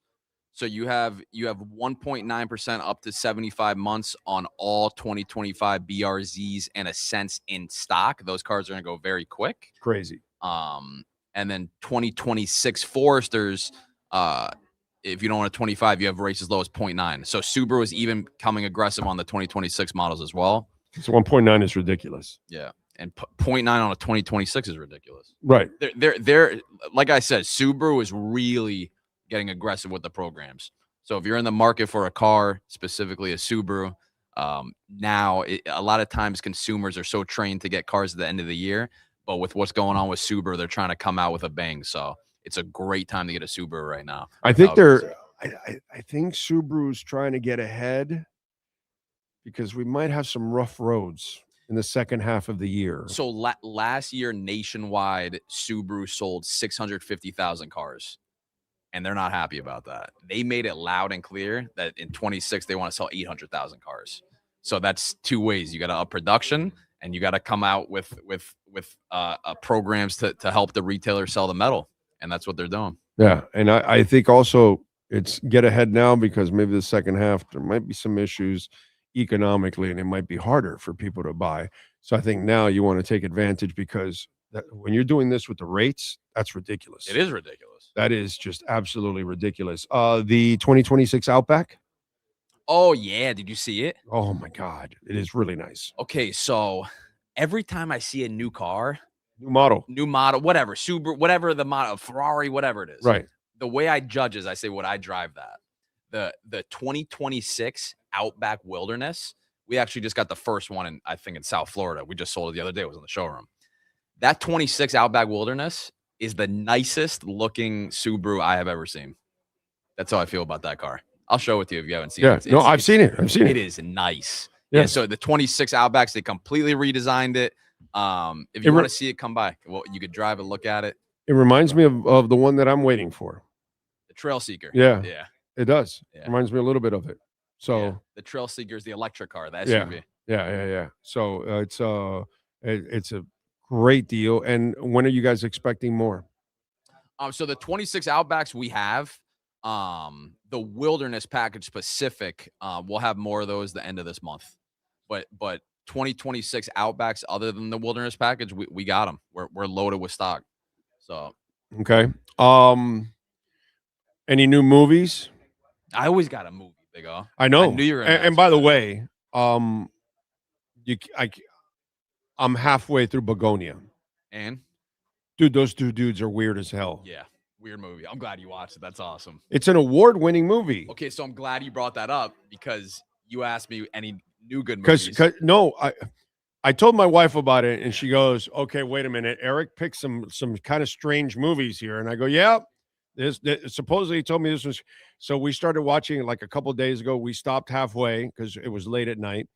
So you have 1.9% up to 75 months on all 2025 BRZs and Ascents in stock. Those cars are going to go very quick. Crazy. And then 2026 Foresters, if you don't want a 25, you have rates as low as 0.9. So Subaru is even coming aggressive on the 2026 models as well. So 1.9 is ridiculous. Yeah. And 0.9 on a 2026 is ridiculous. Right. They're like I said, Subaru is really getting aggressive with the programs. So if you're in the market for a car, specifically a Subaru, now a lot of times consumers are so trained to get cars at the end of the year, but with what's going on with Subaru, they're trying to come out with a bang. So it's a great time to get a Subaru right now. I think I think Subaru's trying to get ahead because we might have some rough roads in the second half of the year. So last year, nationwide, Subaru sold 650,000 cars, and they're not happy about that. They made it loud and clear that in 26 they want to sell 800,000 cars. So that's two ways. You got to up production, and you got to come out with programs to help the retailer sell the metal, and that's what they're doing. Yeah, and I think also it's get ahead now because maybe the second half there might be some issues economically, and it might be harder for people to buy. So I think now you want to take advantage because when you're doing this with the rates, that's ridiculous. It is ridiculous. That is just absolutely ridiculous. The 2026 Outback. Oh yeah, did you see it? Oh my God, it is really nice. Okay, so every time I see a new car, new model, whatever, Subaru, whatever the model, Ferrari, whatever it is, right? The way I judge is I say, would I drive that? The 2026 Outback Wilderness, we actually just got the first one I think in South Florida. We just sold it the other day. It was in the showroom. That 26 Outback Wilderness is the nicest looking Subaru I have ever seen. That's how I feel about that car. I'll show it to you if you haven't seen it. I've seen it. It is nice. Yeah. So the 26 Outbacks, they completely redesigned it. If you want to see it, come by. Well, you could drive and look at it. It reminds me of the one that I'm waiting for. The Trail Seeker. Yeah. Yeah. It does. Yeah. Reminds me a little bit of it. So the Trail Seeker is the electric car, the SUV. Yeah. So it's a great deal. And when are you guys expecting more? So the 26 Outbacks we have, the Wilderness package specific, we'll have more of those the end of this month. But 2026 Outbacks, other than the Wilderness package, we got them. We're loaded with stock. So okay. Any new movies? I always got a movie, Big O. I know. I knew you were and by the way, I'm halfway through Begonia. And dude, those two dudes are weird as hell. Yeah, weird movie. I'm glad you watched it. That's awesome. It's an award-winning movie. Okay, so I'm glad you brought that up because you asked me any new good movies. Because I told my wife about it, and she goes, "Okay, wait a minute. Eric picked some kind of strange movies here," and I go, "Yeah." This supposedly he told me this was. So we started watching like a couple of days ago. We stopped halfway because it was late at night.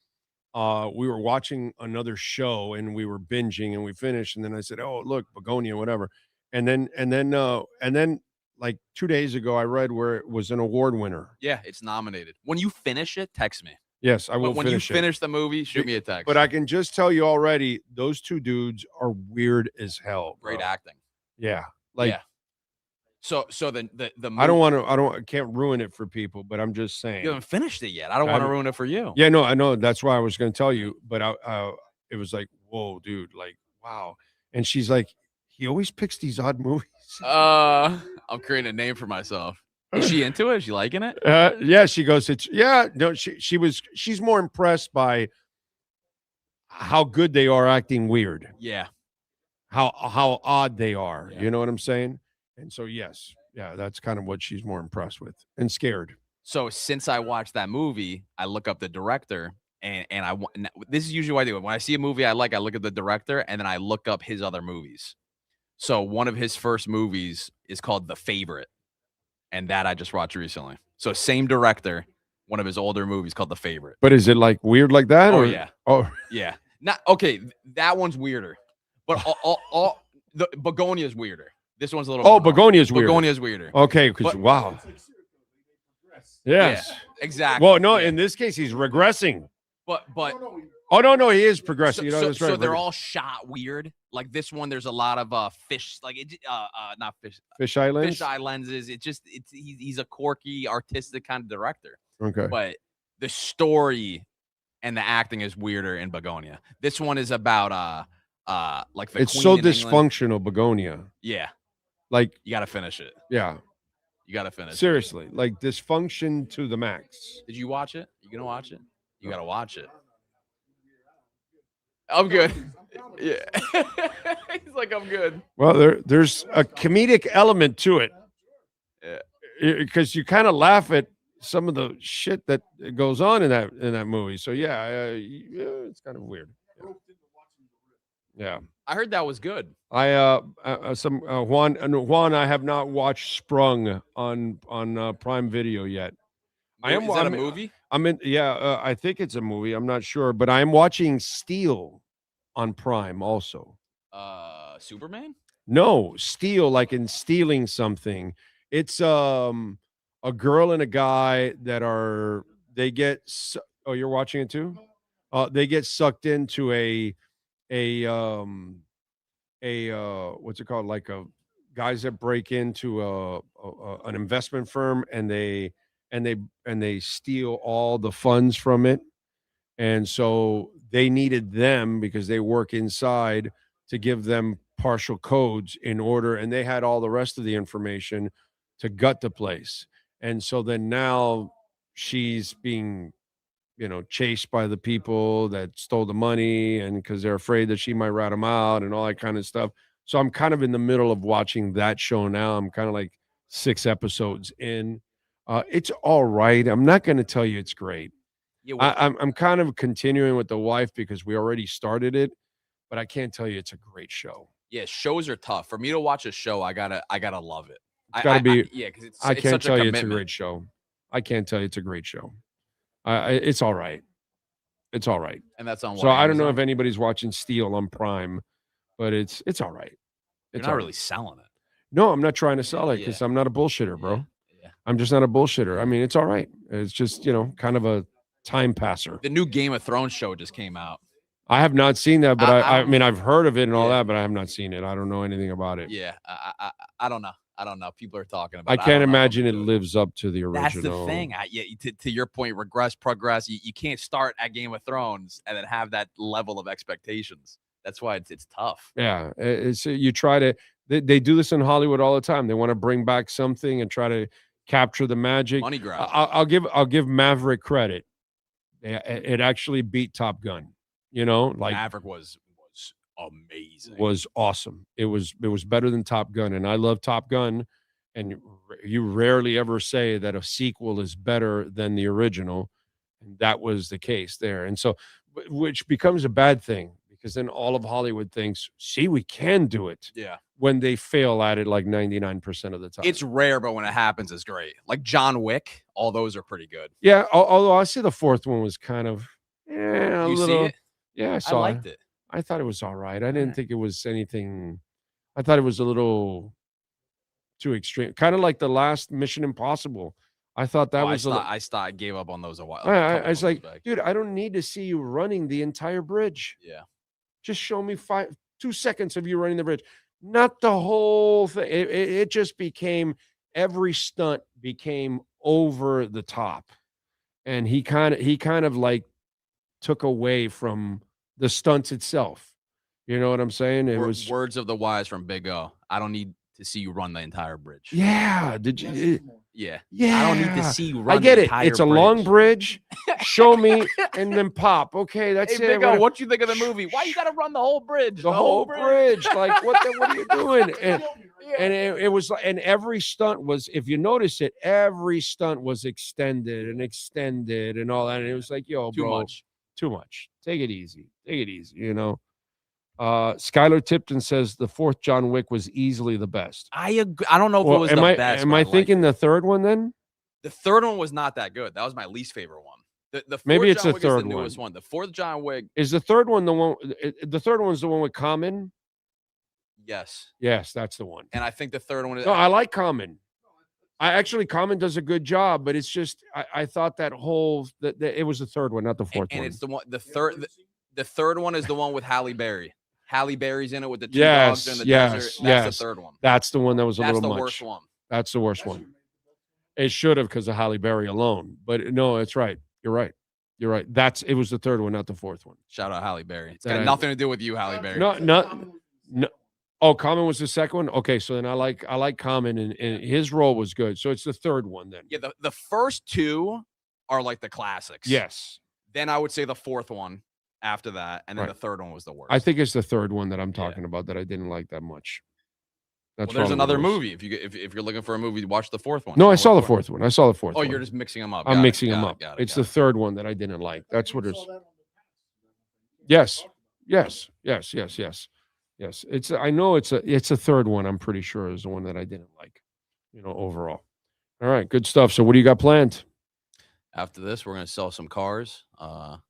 We were watching another show and we were binging and we finished. And then I said, "Oh, look, Begonia, whatever." And then like 2 days ago, I read where it was an award winner. Yeah, it's nominated. When you finish it, text me. Yes, I will. When you finish the movie, shoot me a text. But I can just tell you already, those two dudes are weird as hell. Great acting. Yeah, like. Yeah. So the movie, I can't ruin it for people, but I'm just saying. You haven't finished it yet. I don't want to ruin it for you. Yeah, no, I know. That's why I was going to tell you, but it was like, whoa, dude, like, wow. And she's like, he always picks these odd movies. I'm creating a name for myself. Is she into it? Is she liking it? Yeah, she goes, she's more impressed by how good they are acting weird. Yeah. How odd they are. Yeah. You know what I'm saying? And so, yes, that's kind of what she's more impressed with and scared. So since I watched that movie, I look up the director and this is usually what I do. When I see a movie I like, I look at the director and then I look up his other movies. So one of his first movies is called The Favorite. And that I just watched recently. So same director, one of his older movies called The Favorite. But is it like weird like that? Oh, or? Yeah. Oh, yeah. Not okay. That one's weirder, but all the Begonia is weirder. This one's a little. Oh, Begonia's weird. Begonia's weirder. Okay, because wow. Yes, yeah, exactly. Well, no, in this case, he's regressing. But oh no, he is progressing. That's right. So they're all shot weird. Like this one, there's a lot of fish, like not fish. Fisheye lens. Fisheye lenses. He's a quirky, artistic kind of director. Okay. But the story and the acting is weirder in Begonia. This one is about like the it's Queen so in dysfunctional, England. Begonia. Yeah. Like you got to finish it. Yeah. You got to finish. Seriously, like dysfunction to the max. Did you watch it? You gonna watch it? You got to watch it. I'm good. Yeah. He's like, I'm good. Well, there's a comedic element to it. Yeah. Because you kind of laugh at some of the shit that goes on in that movie. So yeah, it's kind of weird. Yeah. I heard that was good. Juan, I have not watched Sprung on Prime Video yet. Is that a movie? I think it's a movie. I'm not sure, but I'm watching Steel on Prime also. Superman? No, Steal, like in stealing something. It's a girl and a guy that you're watching it too? They get sucked into a what's it called? Like guys that break into an investment firm and they steal all the funds from it. And so they needed them because they work inside to give them partial codes in order, and they had all the rest of the information to gut the place. And so then now she's being, chased by the people that stole the money, and because they're afraid that she might rat them out and all that kind of stuff. So I'm kind of in the middle of watching that show now. I'm kind of like 6 episodes in. It's all right. I'm not going to tell you it's great. Yeah, well, I'm kind of continuing with the wife because we already started it, but I can't tell you it's a great show. Yeah, shows are tough. For me to watch a show, I gotta love it. It's gotta be. Because it's I can't such tell a you it's a commitment. great show. I can't tell you it's a great show. It's all right. It's all right. And that's on. So I don't know if Amazon? anybody's watching Steel on Prime, but it's all right. You're It's not all really right. selling it. No, I'm not trying to sell it because I'm not a bullshitter, bro. Yeah. I'm just not a bullshitter. I mean, it's all right. It's just kind of a time passer. The new Game of Thrones show just came out. I have not seen that, but I don't- mean, I've heard of it and all that, but I have not seen it. I don't know anything about it. Yeah, I don't know. I don't know. People are talking about. I it. can't don't know. imagine it lives up to the original. That's the thing. To your point, progress. You can't start at Game of Thrones and then have that level of expectations. That's why it's tough. Yeah, it's you try to. They do this in Hollywood all the time. They want to bring back something and try to capture the magic. Money grab. I'll give Maverick credit. It actually beat Top Gun. Like Maverick was amazing. Was awesome. It was better than Top Gun, and I love Top Gun. And you rarely ever say that a sequel is better than the original, and that was the case there. And so, which becomes a bad thing because then all of Hollywood thinks, "See, we can do it." Yeah. When they fail at it, like 99% of the time. It's rare, but when it happens, it's great. Like John Wick, all those are pretty good. Yeah. Although I see the fourth one was kind of a You little. see it? Yeah, I saw liked it. I thought it was all right. I didn't think it was anything. I thought it was a little too extreme, kind of like the last Mission Impossible. I thought that was. I gave up on those a while. I was like, dude, I don't need to see you running the entire bridge. Yeah. Just show me 2 seconds of you running the bridge, not the whole thing. It just became every stunt became over the top, and he kind of like took away from the stunts itself. You know what I'm saying? It was words of the wise from Big O. I don't need to see you run the entire bridge. Yeah. Did you? Yeah. Yeah. I don't need to see you run. I get the it. entire It's a long bridge. Show me and then pop. Okay, that's Hey, it. Big O, what you think of the movie? Why you got to run the whole bridge? The whole bridge. Like what are you doing? And it was, and every stunt was, if you notice it, every stunt was extended and all that. And it was like, yo, bro, too much. Take it easy. Skylar Tipton says the fourth John Wick was easily the best. I agree. I don't know if it was the best. Am I thinking the third one then? The third one was not that good. That was my least favorite one. The Maybe it's John the Wick third is the newest one. The fourth John Wick. Is the third one the one? The third one's the one with Common? Yes. Yes, that's the one. And I think the third one is. No, I like Common. Common does a good job, but it's just I thought that whole that it was the third one, not the fourth one. And it's the one. The third one is the one with Halle Berry. Halle Berry's in it with the two dogs in the desert. That's the third one. That's the one that was a little much. That's the worst one. That's the worst one. It should have because of Halle Berry alone. But no, it's right. You're right. It was the third one, not the fourth one. Shout out Halle Berry. It's got nothing to do with you, Halle Berry. No. Oh, Common was the second one? Okay, so then I like Common, and his role was good. So it's the third one then. Yeah, the first two are like the classics. Yes. Then I would say the fourth one after that, and then Right. the third one was the worst. I think it's the third one that I'm talking about that I didn't like that much. That's Well, there's Wrong with another Rules. movie. If you're looking for a movie, watch the fourth one. No, I saw the fourth one. I saw the fourth Oh, one. you're just mixing them up. I'm Got it, mixing got them it, up. got it, It's got the third one that I didn't like. That's what it's. Yes. Yes. Yes. Yes. Yes. Yes. It's. I know it's a third one. I'm pretty sure is the one that I didn't like. Overall. All right. Good stuff. So what do you got planned? After this, we're gonna sell some cars. I'm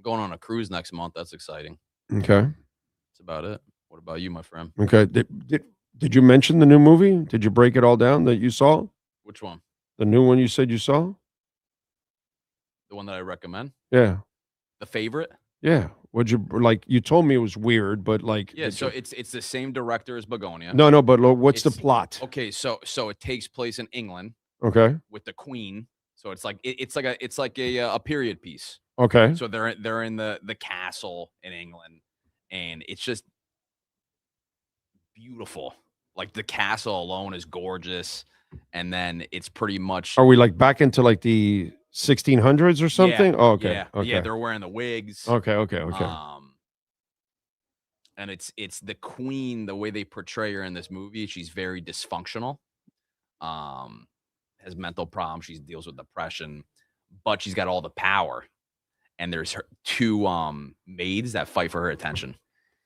going on a cruise next month. That's exciting. Okay. That's about it. What about you, my friend? Okay. Did you mention the new movie? Did you break it all down that you saw? Which one? The new one you said you saw? The one that I recommend? Yeah. The Favorite? Yeah. Would you like? You told me it was weird, but like. Yeah. did So you- it's the same director as Begonia. No, but what's the It's- plot? Okay, so it takes place in England Okay. with the Queen. So it's like it's like a period piece. Okay. So they're in the castle in England, and it's just beautiful. Like the castle alone is gorgeous, and then it's pretty much Are we like back into like the 1600s or something? Yeah, Oh, okay. Yeah, Okay. yeah, they're wearing the wigs. Okay. And it's the Queen, the way they portray her in this movie, she's very dysfunctional. Has mental problems, she deals with depression, but she's got all the power. And there's her two maids that fight for her attention.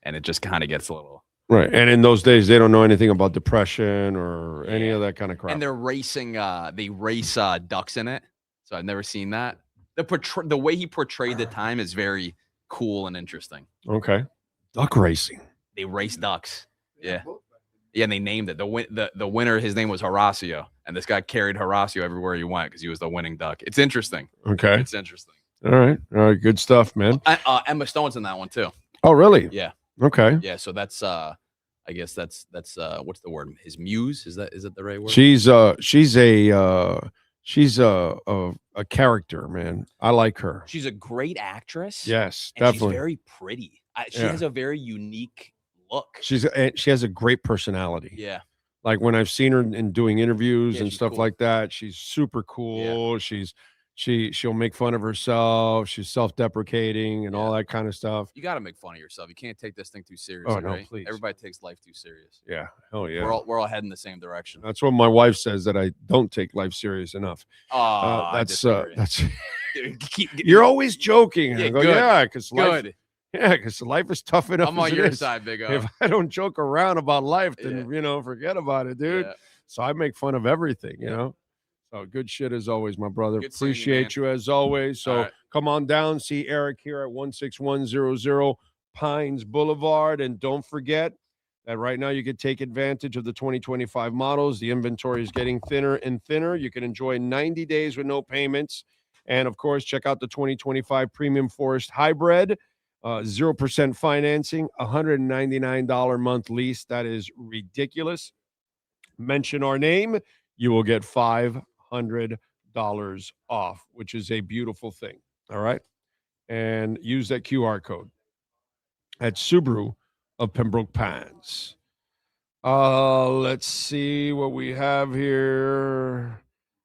And it just kind of gets a little Right. And in those days, they don't know anything about depression or any of that kind of crap. And they're racing they race ducks in it. So I've never seen that. The way he portrayed the time is very cool and interesting. Okay. Duck racing. They race ducks. Yeah. Yeah, and they named it. The winner, his name was Horacio. And this guy carried Horacio everywhere he went because he was the winning duck. It's interesting. Okay. It's interesting. All right. Good stuff, man. Emma Stone's in that one too. Oh, really? Yeah. Okay. Yeah. So that's I guess that's what's the word? His muse? Is that the right word? She's a character, man. I like her. She's a great actress. Yes, and definitely. She's very pretty. She Yeah. has a very unique look. She has a great personality. Yeah. Like when I've seen her in doing interviews Yeah, and she's stuff cool. like that, she's super cool. She'll make fun of herself. She's self-deprecating and all that kind of stuff. You got to make fun of yourself. You can't take this thing too Oh, seriously, no, right? please. Everybody takes life too serious. Yeah. Oh, yeah. We're all heading the same direction. That's what my wife says, that I don't take life serious enough. That's you're always joking. Yeah, I go, good. yeah, because life, Good. yeah, because life is tough enough. I'm on as it your is. side, Big O. If I don't joke around about life, then forget about it, dude. Yeah. So I make fun of everything, you know. So good shit as always, my brother. Good seeing you, Appreciate you as always. So All right. come on down, see Eric here at 16100 Pines Boulevard, and don't forget that right now you can take advantage of the 2025 models. The inventory is getting thinner and thinner. You can enjoy 90 days with no payments. And of course, check out the 2025 Premium Forest Hybrid, 0% financing, $199 month lease. That is ridiculous. Mention our name, you will get $500 off, which is a beautiful thing. All right. And use that QR code at Subaru of Pembroke Pines. Let's see what we have here.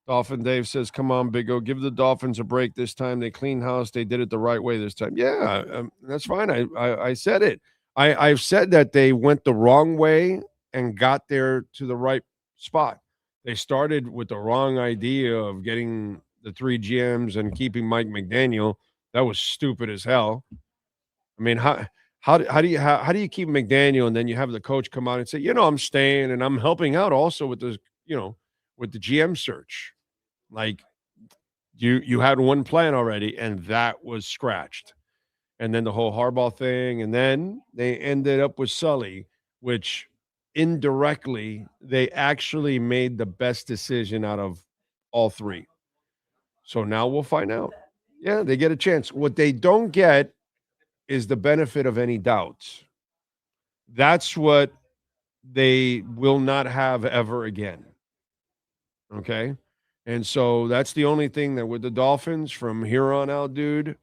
Dolphin Dave says, come on, Big O, give the Dolphins a break this time. They clean house. They did it the right way this time. Yeah, that's fine. I said it. I've said that they went the wrong way and got there to the right spot. They started with the wrong idea of getting the 3 GMs and keeping Mike McDaniel. That was stupid as hell. I mean, how do you keep McDaniel and then you have the coach come out and say, I'm staying and I'm helping out also with the with the GM search. Like you had one plan already and that was scratched. And then the whole Harbaugh thing, and then they ended up with Sully, which indirectly they actually made the best decision out of all 3. So now we'll find out. Yeah, they get a chance. What they don't get is the benefit of any doubts. That's what they will not have ever again. Okay? And so that's the only thing that with the Dolphins from here on out, dude,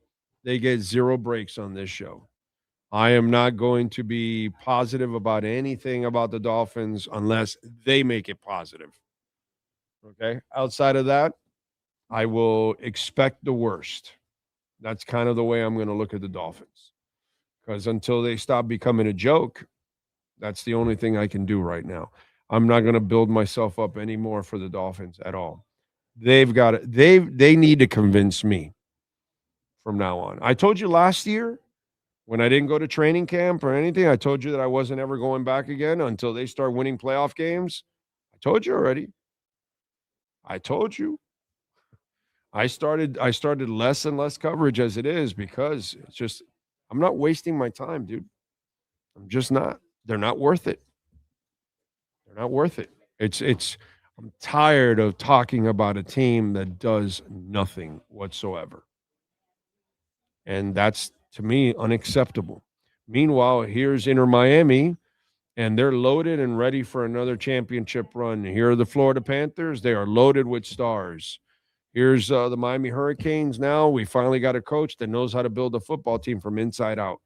they get 0 breaks on this show. I am not going to be positive about anything about the Dolphins unless they make it positive. Okay. Outside of that, I will expect the worst. That's kind of the way I'm going to look at the Dolphins. Because until they stop becoming a joke, that's the only thing I can do right now. I'm not going to build myself up anymore for the Dolphins at all. They've got it. They need to convince me from now on. I told you last year when I didn't go to training camp or anything, I told you that I wasn't ever going back again until they start winning playoff games. I told you already. I told you. I started less and less coverage as it is because it's just I'm not wasting my time, dude. I'm just not. They're not worth it. They're not worth it. I'm tired of talking about a team that does nothing whatsoever. And that's, to me, unacceptable. Meanwhile, here's Inter Miami, and they're loaded and ready for another championship run. Here are the Florida Panthers. They are loaded with stars. Here's the Miami Hurricanes now. We finally got a coach that knows how to build a football team from inside out.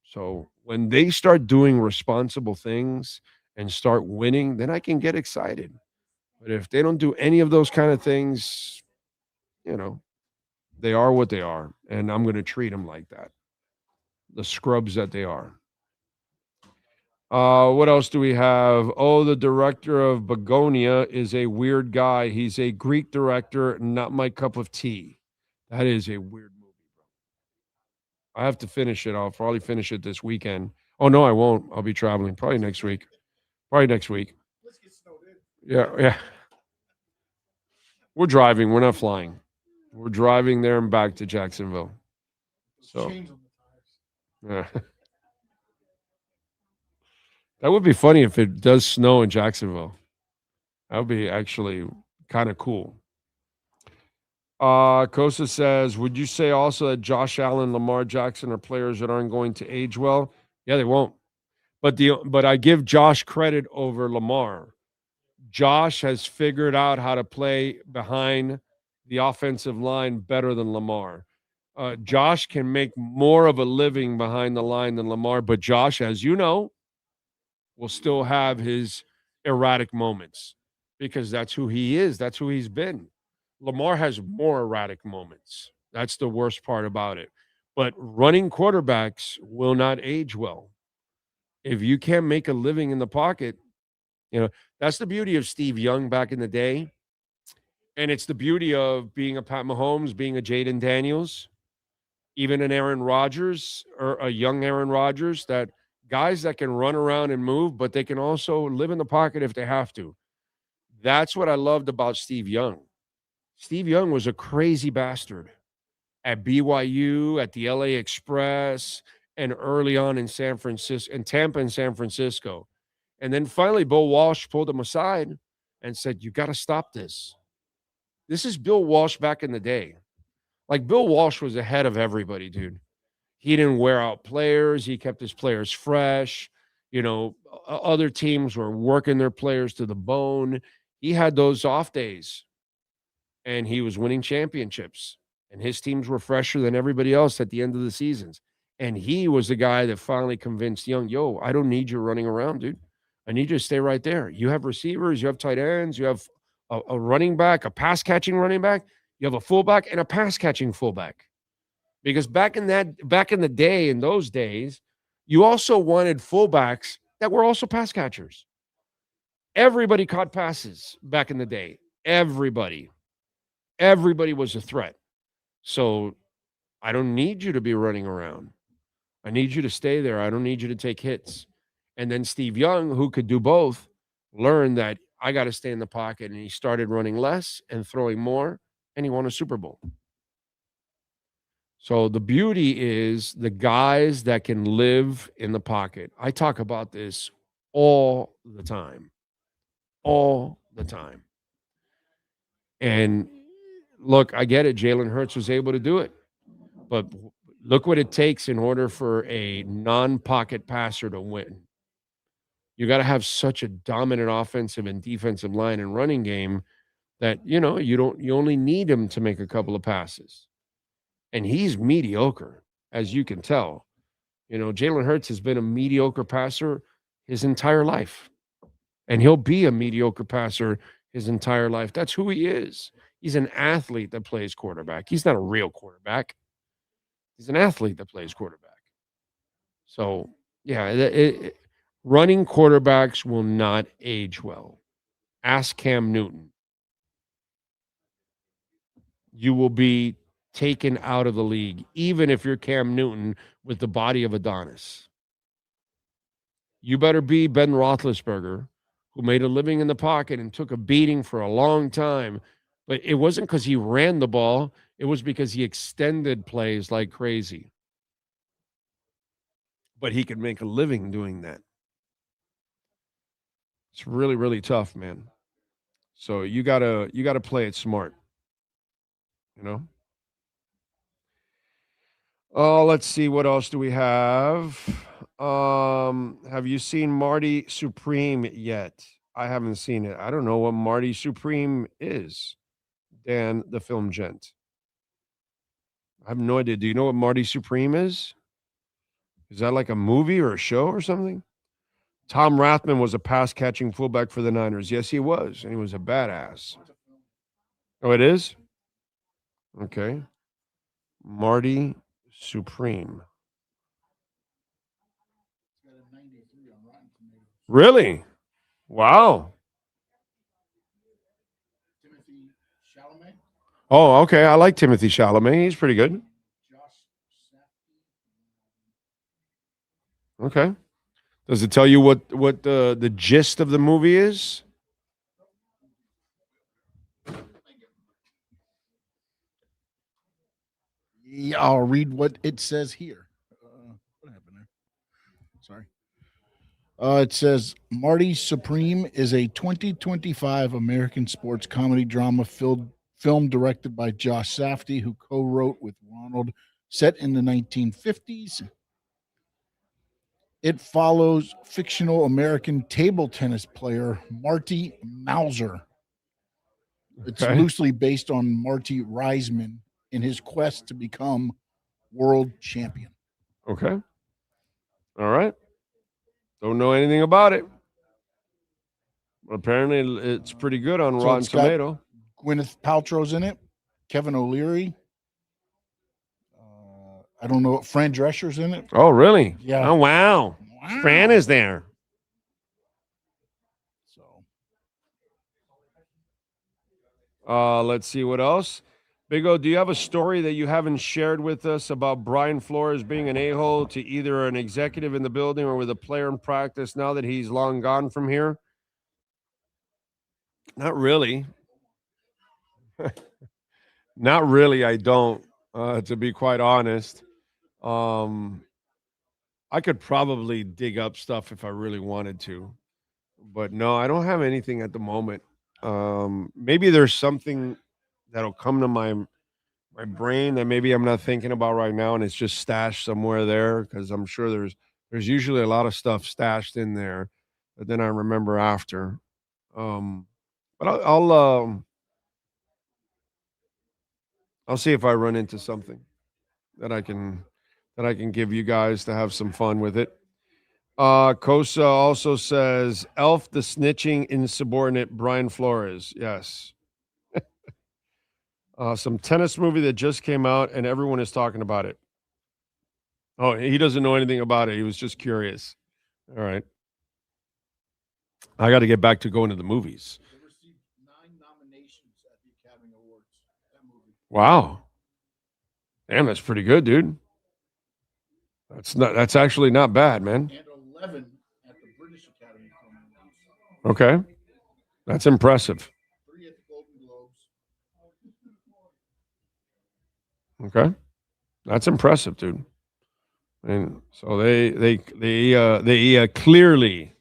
So when they start doing responsible things and start winning, then I can get excited. But if they don't do any of those kind of things, they are what they are. And I'm going to treat them like that. The scrubs that they are. What else do we have? Oh, the director of Begonia is a weird guy. He's a Greek director, not my cup of tea. That is a weird movie, bro. I have to finish it. I'll probably finish it this weekend. Oh, no, I won't. I'll be traveling probably next week. Let's get snowed in. Yeah. We're driving. We're not flying. We're driving there and back to Jacksonville. So, yeah. That would be funny if it does snow in Jacksonville. That would be actually kind of cool. Kosa says, would you say also that Josh Allen, Lamar Jackson are players that aren't going to age well? Yeah, they won't. But I give Josh credit over Lamar. Josh has figured out how to play behind the offensive line better than Lamar. Josh can make more of a living behind the line than Lamar, but Josh, as you know, will still have his erratic moments because that's who he is. That's who he's been. Lamar has more erratic moments. That's the worst part about it. But running quarterbacks will not age well. If you can't make a living in the pocket, that's the beauty of Steve Young back in the day. And it's the beauty of being a Pat Mahomes, being a Jaden Daniels, even an Aaron Rodgers or a young Aaron Rodgers, that guys that can run around and move, but they can also live in the pocket if they have to. That's what I loved about Steve Young. Steve Young was a crazy bastard at BYU, at the LA Express, and early on in San Francisco, in Tampa and San Francisco. And then finally, Bill Walsh pulled him aside and said, you got to stop this. This is Bill Walsh back in the day. Like, Bill Walsh was ahead of everybody, dude. He didn't wear out players. He kept his players fresh. Other teams were working their players to the bone. He had those off days, and he was winning championships, and his teams were fresher than everybody else at the end of the seasons. And he was the guy that finally convinced Young, I don't need you running around, dude. I need you to stay right there. You have receivers, you have tight ends, you have a running back, a pass-catching running back, you have a fullback, and a pass-catching fullback. Because back in the day, in those days, you also wanted fullbacks that were also pass catchers. Everybody caught passes back in the day. Everybody was a threat. So I don't need you to be running around. I need you to stay there. I don't need you to take hits. And then Steve Young, who could do both, learned that I got to stay in the pocket, and he started running less and throwing more, and he won a Super Bowl. So the beauty is the guys that can live in the pocket. I talk about this all the time. And look, I get it. Jalen Hurts was able to do it. But look what it takes in order for a non-pocket passer to win. You got to have such a dominant offensive and defensive line and running game that, you only need him to make a couple of passes. And he's mediocre, as you can tell. You know, Jalen Hurts has been a mediocre passer his entire life, and he'll be a mediocre passer his entire life. That's who he is. He's an athlete that plays quarterback. He's not a real quarterback. He's an athlete that plays quarterback. So, yeah, running quarterbacks will not age well. Ask Cam Newton. You will be taken out of the league, even if you're Cam Newton with the body of Adonis. You better be Ben Roethlisberger, who made a living in the pocket and took a beating for a long time. But it wasn't because he ran the ball. It was because he extended plays like crazy. But he could make a living doing that. It's really, really tough, man. So you gotta play it smart. You know? Oh, let's see. What else do we have? Have you seen Marty Supreme yet? I haven't seen it. I don't know what Marty Supreme is. Dan, the film gent. I have no idea. Do you know what Marty Supreme is? Is that like a movie or a show or something? Tom Rathman was a pass-catching fullback for the Niners. Yes, he was. And he was a badass. Oh, it is? Okay. Marty Supreme. Really? Wow. Oh, okay. I like Timothy Chalamet. He's pretty good. Okay. Does it tell you what the gist of the movie is? Yeah, I'll read what it says here. What happened there? Sorry. It says Marty Supreme is a 2025 American sports comedy drama film directed by Josh Safdie, who co-wrote with Ronald, set in the 1950s. It follows fictional American table tennis player Marty Mauser. It's loosely based on Marty Reisman in his quest to become world champion. Okay. All right. Don't know anything about it. But apparently it's pretty good on Rotten Tomato. Gwyneth Paltrow's in it. Kevin O'Leary. I don't know. Fran Drescher's in it. Oh, really? Yeah. Oh, wow. Fran is there. Let's see what else. Big O, do you have a story that you haven't shared with us about Brian Flores being an a-hole to either an executive in the building or with a player in practice now that he's long gone from here? Not really. Not really, I don't, to be quite honest. I could probably dig up stuff if I really wanted to. But no, I don't have anything at the moment. Maybe there's something that'll come to my brain that maybe I'm not thinking about right now, and it's just stashed somewhere there, because I'm sure there's usually a lot of stuff stashed in there that then I remember after. But I'll see if I run into something that I can give you guys to have some fun with it. Kosa also says, Elf the snitching insubordinate Brian Flores. Yes. Some tennis movie that just came out and everyone is talking about it. Oh, he doesn't know anything about it. He was just curious. All right. I got to get back to going to the movies. It received 9 nominations at the Academy Awards. That movie. Wow. Damn, that's pretty good, dude. That's actually not bad, man. And 11 at the British Academy Film Awards. Okay. That's impressive. 3 at the Golden Globes. Okay. That's impressive, dude. And so they clearly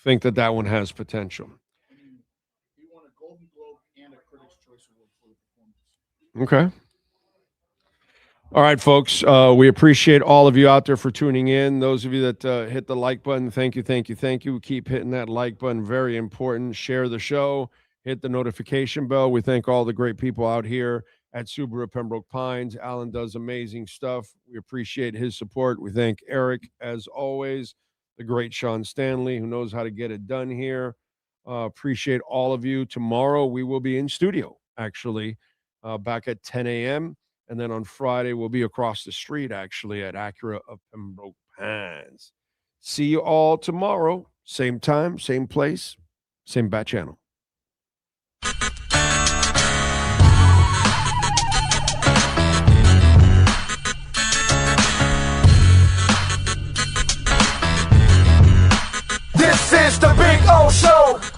think that one has potential. He won a Golden Globe and a Critics' Choice Award for the performance. Okay. All right, folks. We appreciate all of you out there for tuning in. Those of you that hit the like button, thank you. Keep hitting that like button. Very important. Share the show. Hit the notification bell. We thank all the great people out here at Subaru of Pembroke Pines. Alan does amazing stuff. We appreciate his support. We thank Eric, as always, the great Sean Stanley, who knows how to get it done here. Appreciate all of you. Tomorrow we will be in studio, actually, back at 10 a.m. And then on Friday, we'll be across the street, actually, at Acura of Pembroke Pines. See you all tomorrow. Same time, same place, same bat channel. This is the Big O Show.